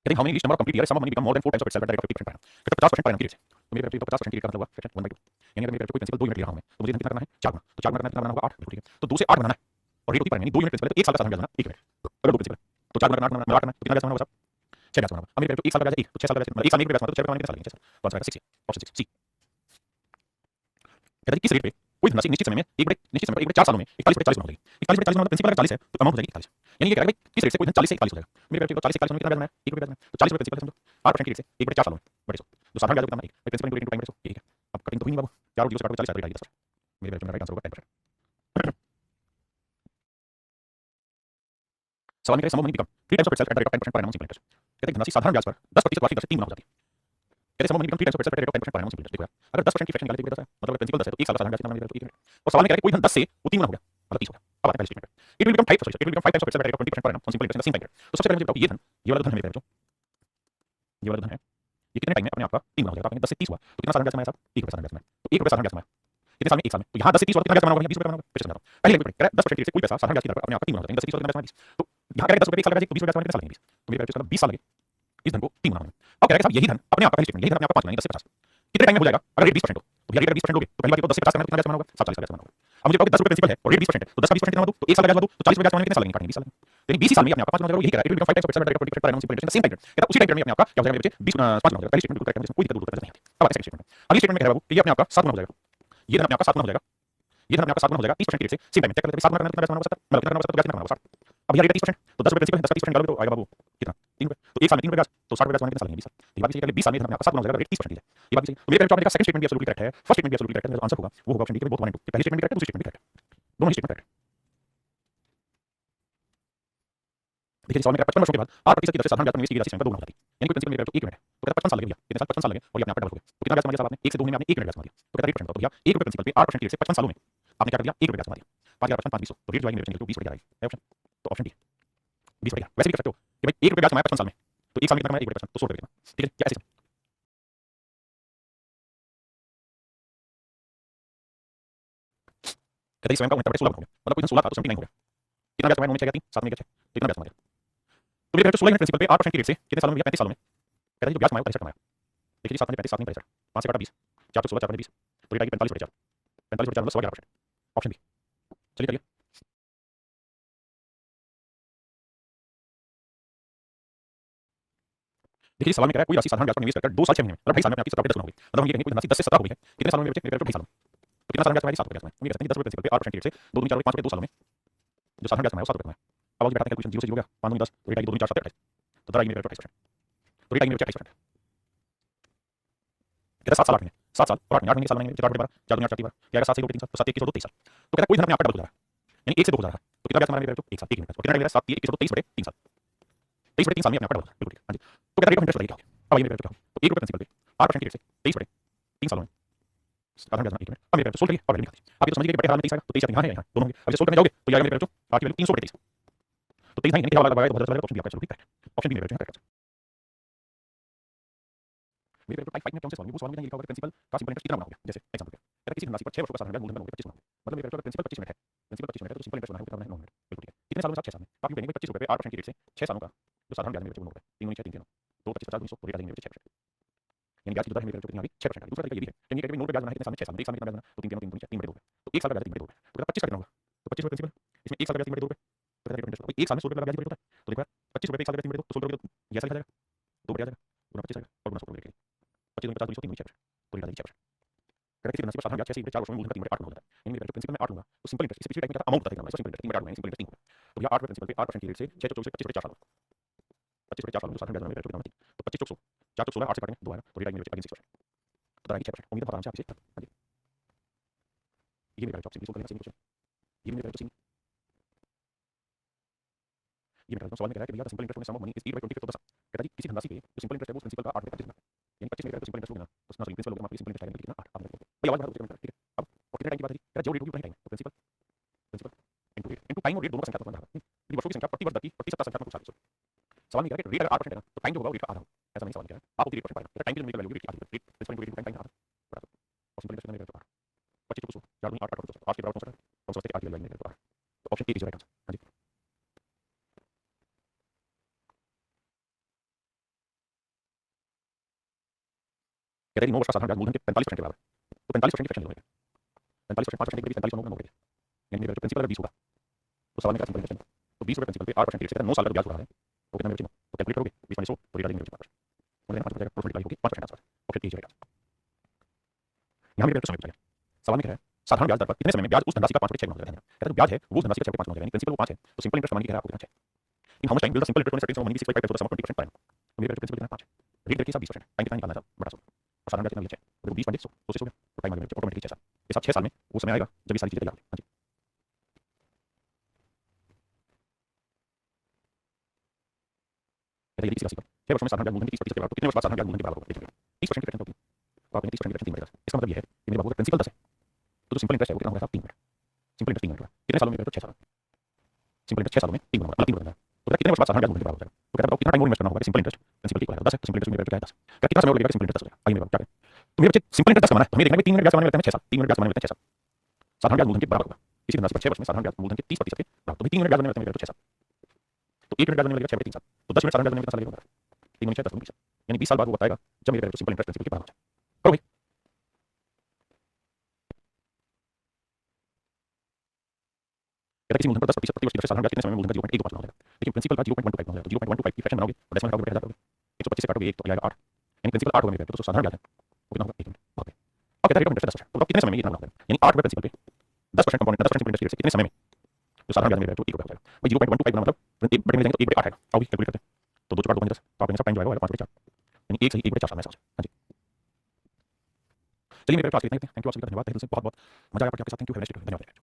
कहते हैं how many reach number of complete year sum of money become more than 4 times of itself at the rate of 50% कहते हैं 50% पर एनम की रेट से। तो मेरे पे 50% की रेट का मतलब हुआ फ्रैक्शन 1/2, यानी अगर मेरे पे कोई प्रिंसिपल 2 यूनिट ले रहा हूं मैं तो मुझे कितना करना है 4 गुना, तो 4 गुना करना कितना होगा 8, बिल्कुल ठीक है। तो 2 से 8 बनाना है और रेट होती पर यानी 2 यूनिट प्रिंसिपल है तो 1 साल का साधारण ब्याज देना 1 यूनिट। अगर 2 प्रिंसिपल तो 4 गुना करना 8 गुना करना कितना ब्याज होगा साहब? 6 ब्याज होगा। अब मेरे पे 1 साल का ब्याज है 1, तो 6 साल का ब्याज मतलब 1 साल में 1 ब्याज होगा तो 6 रुपए कितने साल लगेंगे? 6 साल। तो आंसर आएगा 6, ऑप्शन 6 सी। कहते हैं किस रेट पे कोई धनराशि निश्चित समय में निश्चित समय पर 1/4 सालों में 41/40 गुना हो जाएगी। 41/40 गुना प्रिंसिपल अगर 40 है तो अमाउंट हो जाएगी 41। यानी ये कह रहा है भाई किस रेट से कोई धन 40 से 41 हो जाएगा? मेरे पे 40 से 41 में कितना ब्याज आना है? 1 रुपए ब्याज आना है। तो 40 रुपए प्रिंसिपल समझो 8% की रेट से 1/4 सालों में बड़े 100 तो साधारण ब्याज कितना है? प्रिंसिपल इंटू टाइम बड़े 100 ठीक है। अब कटिंग तो हुई नहीं बाबू, 4 और 0 से काटो 40 आ जाएगा 10। मेरे पे राइट आंसर होगा 10%। सवाल में कह रहे sum of money become 3 times of itself at the rate of 10% per annum simple interest. कहते हैं धनराशि साधारण ब्याज पर 10% वार्षिक दर से 3 गुना हो जाती है। कहते हैं sum of money become 3 times of itself at the rate of 10% per annum simple interest. देखो यार अगर 10% की फ्रैक्शन निकाले तो 10 है मतलब प्रिंसिपल 10 है तो 1 साल का साधारण ब्याज कितना मिलेगा? तो 1 यूनिट। और सवाल में कह रहे कोई धन 10 से वो 3 गुना हो गया मतलब 30 हो गया। अब आता है पहले स्टेटमेंट पे it will become 5 times of itself at the rate of 20% per annum on simple interest in the same time period. तो सबसे पहले मुझे बताओ ये धन ये वाला धन है मेरे पे ये वाला धन है ये कितने टाइम में अपने आप का 3 गुना हो जाएगा? 10 से 30 हुआ तो कितना साधारण ब्याज आया साहब? 1 रुपए साधारण ब्याज आया। तो 1 रुपए साधारण ब्याज आया कितने साल में? 1 साल में। तो यहाँ 10 से 30 हुआ तो कितना ब्याज जमा होगा? 20 रुपए जमा होगा। फिर से समझाता हूँ पहले एक मिनट 10% की रेट से कोई पैसा साधारण ब्याज की दर पर अपने आप का 3 गुना हो जाएगा। 10 से 30 हुआ तो कितना ब्याज जमा 20। तो यहाँ कह रहे 10 रुपए 1 साल का ब्याज 20 रुपए जमा कितने साल लगेंगे? 20। तो मेरे पे 20 साल लगे इस धन को 3 गुना होने में। अब कह रहे हैं साहब यही धन अपने आप का पहले स्टेटमेंट यही धन अपने आप का 5 गुना 10 से 50 कितने टाइम में हो जाएगा? अगर रेट 20% हो तो भैया रेट 20% लोगे तो पहली बात तो 10 से 50 करना कितना ब्याज जमा होगा? 47 का ब्याज जमा होगा। अब मुझे बताओ कि 10 रुपए प्रिंसिपल है और रेट 20% है तो 10 का 20% कितना दो तो 1 साल का ब्याज दो तो 40 रुपए ब्याज जमा कितने साल लगेंगे? काटेंगे 20 साल लगेंगे। यानी 20 साल में अपने आप का 5 गुना हो जाएगा। यही कह रहा है it will become 5 times of itself at the rate of 20% per annum simple interest in the same time period. कहता उसी टाइम पीरियड में अपने आप का क्या हो जाएगा मेरे बच्चे 20 5 गुना हो जाएगा। पहले स्टेटमेंट कोई दिक्कत नहीं आती। अब सेकंड स्टेटमेंट अगली स्टेटमेंट में कह रहा है बाबू कि ये अपने आप का 7 गुना हो जाएगा। ये धन अपने आप का 7 गुना हो जाएगा। ये धन अपने आप का 7 गुना हो जाएगा 30% की रेट से सेम टाइम चेक करते हैं 7 गुना करना कितना ब्याज जमा होगा? 70 मतलब कितना करना होगा? 70 तो ब्याज कितना करना होगा? 60। अब यहाँ रेट 30% तो 10 रुपए प्रिंसिपल है 10 का 30% निकालोगे तो आएगा बाबू कितना? 3 रुपए। तो 1 साल में 3 रुपए ब्याज तो 60 रुपए ब्याज जमा कितने साल लगेंगे? 20 साल। ये बात सही है 20 साल में अपने आप का 7 गुना हो जाएगा रेट 30% की है। ये बात सही है। तो मेरे पे आपने सेकंड स्टेटमेंट भी एब्सोल्युटली करेक्ट है फर्स्ट स्टेटमेंट भी एब्सोल्युटली करेक्ट है। आंसर होगा वो होगा ऑप्शन डी के बोथ 1 एंड 2 पहली स्टेटमेंट भी करेक्ट है दूसरी स्टेटमेंट भी करेक्ट है दोनों ही स्टेटमेंट करेक्ट है। देखिए सवाल में 55 वर्षों के बाद 8% की दर से साधारण ब्याज पर निवेश की गई राशि स्वयं का 2 गुना हो जाती है। यानी कोई प्रिंसिपल मेरे पे 1 यूनिट है तो कहता 55 साल लगे भैया कितने साल 55 साल लगे और ये अपने आप का डबल हो गया तो कितना ब्याज जमा दिया साहब आपने 1 से 2 में आपने 1 यूनिट ब्याज जमा दिया तो कहता रेट तो भैया 1 रुपए प्रिंसिपल पे 8% की रेट से 55 सालों में आपने क्या कर दिया 1 रुपए ब्याज जमा दिया 5000 5 20 तो रेट जो आएगी मेरे 20 रुपए आएगी है ऑप्शन तो ऑप्शन डी 20 रुपए वैसे भी कर सकते हो कि भाई 1 रुपए ब्याज जमाया 55 साल में तो 1 साल में कितना कमाया 1 रुपए तो 100 रुपए कितना ठीक है क्या ऐसे कहता है स्वयं का 69 16 हो गया मतलब कोई 16 था तो 79 हो गया कितना ब्याज कमाया 9 में 6 3 7 में 6 तो कितना ब्याज कमाया तो मेरे 16 यूनिट प्रिंसिपल पे 8% की रेट से कितने सालों में भैया 35 सालों में कहता है जो ब्याज कमाया 65 कमाया देखिए 7 में 35 7 में 65 5 से काटा 20 4 16 4 में 20 तो रेट आएगी 45/4 45/4 मतलब 11% ऑप्शन बी चलिए करिए देखिए सवाल में कह रहा है कोई राशि साधारण ब्याज पर निवेश कर 2 साल 6 महीने में मतलब 2.5 साल में अपनी 10 गुना हो गई मतलब हम ये कहेंगे कोई धनराशि 10 से 17 हो गई है कितने सालों में बचे मेरे 2.5 सालों में तो कितना साधारण ब्याज कमाएगी 7 रुपए ब्याज कमाएगी हम ये कहते हैं 10 रुपए प्रिंसिपल पे 8% की रेट से 2 दूनी 4 5 रुपए 2 सालों में जो साधारण ब्याज कमाया 7 रुपए कमाया अब आगे बैठाते हैं कैलकुलेशन 0 से 0 हो गया 5 दूनी 10 रेट आएगी 2 दूनी 4 7 28 तो दर आएगी मेरे 28% तो रेट आएगी मेरे 28% कहता 7 साल 8 महीने 7 साल और 8 महीने 8 महीने साल बनेंगे 4 बटे 12 4 दूनी 8 4 3 क्या आएगा 7 से 2 3 साल तो 7 1 2 23 साल तो कहता कोई धन अपने आप का डबल हो जा रहा है यानी 1 से 2 हो जा रहा है तो कितना ब्याज कमाएगा मेरे 1 साल 1 मिनट तो कितना मिलेगा 7 1 2 23 बटे 3 साल 23 बटे 3 साल में अपने आप का डबल बिल्कुल ठीक हां जी तो कहता रेट ऑफ इंटरेस्ट बताइए क्या होगा अब ये मेरे क्या होगा तो 1 रुपए प्रिंसिपल पे 8% की रेट से 23 बटे 3 सालों में साधारण ब्याज 1 मिनट अब मेरे पे सोल्व करिए और वैल्यू निकालिए आप ये तो समझिए कि बटे हाल में 23 आएगा तो 23 यहाँ है यहाँ दोनों होंगे अब इसे सोल्व करने जाओगे तो ये आएगा मेरे पे 8 की वैल्यू 300 बटे 23 तो 23 यानी कि हवाला लगाएगा तो 1000 लगेगा ऑप्शन बी आपका सही करेक्ट ऑप्शन बी मेरे पे करेक्ट मेरे पे 5 में कौन से सवाल में वो सवाल में लिखा होगा प्रिंसिपल का सिंपल इंटरेस्ट कितना बना हो गया जैसे एग्जांपल पे कहता किसी धनराशि पर 6 वर्षों का साधारण ब्याज मूलधन बना हो गया 25 गुना मतलब मेरे पे प्रिंसिपल 25 मिनट है प्रिंसिपल 25 मिनट है तो सिंपल इंटरेस्ट बना होगा 9 मिनट बिल्कुल ठीक है कितने सालों में 6 साल में आप ये कहेंगे 25 रुपए पे 8% की रेट से 6 सालों का जो साधारण ब्याज मेरे पे 9 रुपए 3 गुना 6 3 तो 25 50 200 तो रेट आ जाएगी मेरे पे 6% यानी ब्याज की दर है मेरे पे कितनी आ गई 6% दूसरा तरीका ये भी है यानी कि 9 रुपए ब्याज बना है कितने साल में 6 साल में 1 साल में कितना ब्याज बना तो 3 3 3 बटे 2 तो 1 साल का ब्याज 3 बटे 2 तो 25 का कितना होगा तो 25 रुपए प्रिंसिपल इसमें 1 साल का ब्याज 3 बटे 2 तो रेट ऑफ इंटरेस्ट 1 साल में 100 रुपए का ब्याज 3 बटे 2 तो देखो 25 रुपए 1 साल का 3 बटे 2 तो 100 रुपए ये ऐसा लिखा जाएगा 2 बटे आ जाएगा गुना 25 आएगा और गुना 100 रुपए 25 गुना 50 200 3 गुना 6% तो रेट आ जाएगी 6%। कहते किसी धनराशि पर साधारण ब्याज 6 से 4 वर्षों में मूलधन का 3 बटे 8 गुना हो जाता है यानी मेरे प्रिंसिपल में 8 लूंगा तो सिंपल इंटरेस्ट इसे पिछले टाइम में क्या अमाउंट बता देगा इसको सिंपल इंटरेस्ट 3 बटे 8 यानी सिंपल इंटरेस्ट 3 होगा तो भैया 8 रुपए प्रिंसिपल पे 8% की रेट से 6 24 25 बटे 4 साल 25 बटे 4 साल में जो साधारण ब्याज मेरे पे तो 25 4 4 16 8 से काटेंगे 2 आएगा तो रेट आएगी मेरे पे 6% तो आएगी 6%। उम्मीद है बहुत आराम से आप इसे, हाँ जी, ये मेरा जॉब सिंपली सोल्व करने का सिंपल क्वेश्चन, ये मेरा जॉब सिंपल, ये मैं करता हूँ। सवाल में कह रहा है कि भैया the simple interest sum of money is 8/20 तो बस कहता है जी किसी धनराशि के जो सिंपल इंटरेस्ट है वो प्रिंसिपल का 8 बटे 25 यानी 25 में तो सिंपल इंटरेस्ट हो गया ना, तो ना सॉरी प्रिंसिपल हो गया, आपके सिंपल इंटरेस्ट आएगा कितना 8 आपने भैया आवाज बढ़ा दो, ठीक है। अब और कितने टाइम की बात है, कह रहा है जो रेट होगी वही टाइम है, तो प्रिंसिपल प्रिंसिपल इनटू टाइम और रेट दोनों का संख्या तो बन रहा है यदि वर्षों की संख्या प्रति वर्ष दर की प्रति सप्ताह संख्या में कुछ सवाल में कह रहा है कि रेट अगर 8% है ना तो टाइम जो होगा वो रेट का आधा होगा, ऐसा नहीं सवाल कह रहा है आप उसी 8% पाएगा, टाइम की जो वैल्यू रेट की आधी rate principal into rate time आधा बड़ा और सिंपल इंटरेस्ट में रेट 8 25 को 4 दूनी 8 8 8 के बराबर कौन सा है, तो समझते हैं 8 की वैल्यू में रेट 8, तो option A is right answer. हां जी, कहते हैं 9 वर्ष का साधारण ब्याज मूलधन के 45% के बराबर, तो 45% की फ्रैक्शन लेंगे, 45% 5% के 45 होगा 9 के, यानी मेरा जो प्रिंसिपल अगर 20 होगा तो सवाल में क्या सिंपल इंटरेस्ट है, तो 20 रुपए प्रिंसिपल पे 8% रेट से 9 साल का ब्याज हो रहा है, तो कितना मेरे बचेगा, तो कैलकुलेट करोगे 20 माइनस 100 तो रेट आ जाएगी मेरे 5%, मुझे 5 बचेगा, टोटल मल्टीप्लाई होगी 5% answer, option A is right answer. यहाँ मेरे समय पूछा गया, सवाल में कह रहा है साधारण ब्याज दर पर कितने समय में ब्याज उस धनराशि का 5/6 गुना हो जाएगा, कहता है ब्याज है वो उस धनराशि का 6/5 गुना हो जाएगा, यानी प्रिंसिपल वो 5 है तो सिंपल इंटरेस्ट मनी कह रहा है आपको कितना 6, in how much time will the simple interest on certain money be 6/5 to the sum of 20% per annum, तो मेरे प्रिंसिपल कितना 5 है, रेट दर के हिसाब 20%, टाइम कितना निकालना है साहब बड़ा 100 और साधारण ब्याज कितना मिला 6, तो 20/100 तो 6 हो गया, तो टाइम आ गया ऑटोमेटिकली 6 साल, इस 6 साल में वो समय आएगा जब ये सारी चीजें तैयार होंगी। हां जी, कहता है यदि किसी राशि पर 6 वर्षों में साधारण ब्याज मूलधन की 30% के बराबर तो कितने वर्ष बाद साधारण ब्याज मूलधन के बराबर होगा, 30% की फ्रैक्शन होती है, तो आप 30% की फ्रैक्शन 3 बढ़ेगा, इसका मतलब ये है कि मेरे बाबू का प्रिंसिपल 10 है तो जो सिंपल इंटरेस्ट है वो कितना होगा साहब 3 मिनट, सिंपल इंटरेस्ट 3 मिनट होगा, कितने सालों में तो 6 साल, सिंपल इंटरेस्ट 6 सालों में 3 गुना होगा, 3 गुना तो कितने वर्ष बाद साधारण ब्याज मूलधन के बराबर हो जाएगा, तो कहता है कितना टाइम और इन्वेस्ट करना होगा सिंपल इंटरेस्ट प्रिंसिपल की 10 है तो सिंपल इंटरेस्ट में क्या है 10, कितना समय और लगेगा सिंपल इंटरेस्ट 10 हो जाएगा, आइए मेरे बाबू क्या करें, तो मेरे बच्चे सिंपल इंटरेस्ट 10 कमाना है तो हमें देखना है 3 मिनट ब्याज कमाने में लगते हैं 6 साल, 3 मिनट ब्याज कमाने में लगते हैं 6 साल, साधारण ब्याज मूलधन के बराबर होगा, इसी धनराशि पर 6 वर्ष में साधारण ब्याज मूलधन के 30% के बराबर, तो 3 मिनट ब्याज बनने में लगते हैं 6 साल, तो 1 मिनट ब्याज बनने में लगेगा 6 बटे 3 साल, तो 10 मिनट साधारण ब्याज बनने में कितना साल लगेगा, 3 गुना 6 10 गुना 20, यानी 20 साल बाद वो बताएगा जब मेरे सिंपल इंटरेस्ट प्रिंसिपल के बराबर हो जाए, करो भाई। कहता है किसी मूलधन पर 10% प्रति वर्ष की दर से साधारण ब्याज कितने समय में मूलधन का 0.125 गुना हो जाएगा, लेकिन प्रिंसिपल का 0.125 गुना हो जाएगा, तो 0.125 की फ्रैक्शन बनाओगे और डेसिमल हटाओगे 1000 करोगे, 125 से काटोगे 1 तो आएगा 8, यानी प्रिंसिपल 8 होगा मेरे पे, तो साधारण ब्याज है वो कितना होगा 1 मिनट बहुत है। अब कहता है रेट ऑफ इंटरेस्ट 10%, तो बताओ कितने समय में ये इतना होगा, यानी 8 रुपए प्रिंसिपल पे 10% कंपोनेंट 10% सिंपल इंटरेस्ट रेट से कितने समय में जो साधारण ब्याज मेरे पे 1 रुपए हो जाएगा, भाई 0.125 गुना मतलब एक बटे में जाएंगे तो 1 बटे 8 आएगा, आओ भी कैलकुलेट करते हैं, तो 2 4 2 10 तो आपके टाइम जो आएगा 5 बटे 4, यानी 1 सही 1 बटे 4 साल में ऐसा हो जाए। हां जी, चलिए मेरे क्लास इतना ही, थैंक यू आप सभी का धन्यवाद, तहे दिल से बहुत बहुत मजा आया पढ़ के आपके साथ, thank you, have a nice day, धन्यवाद।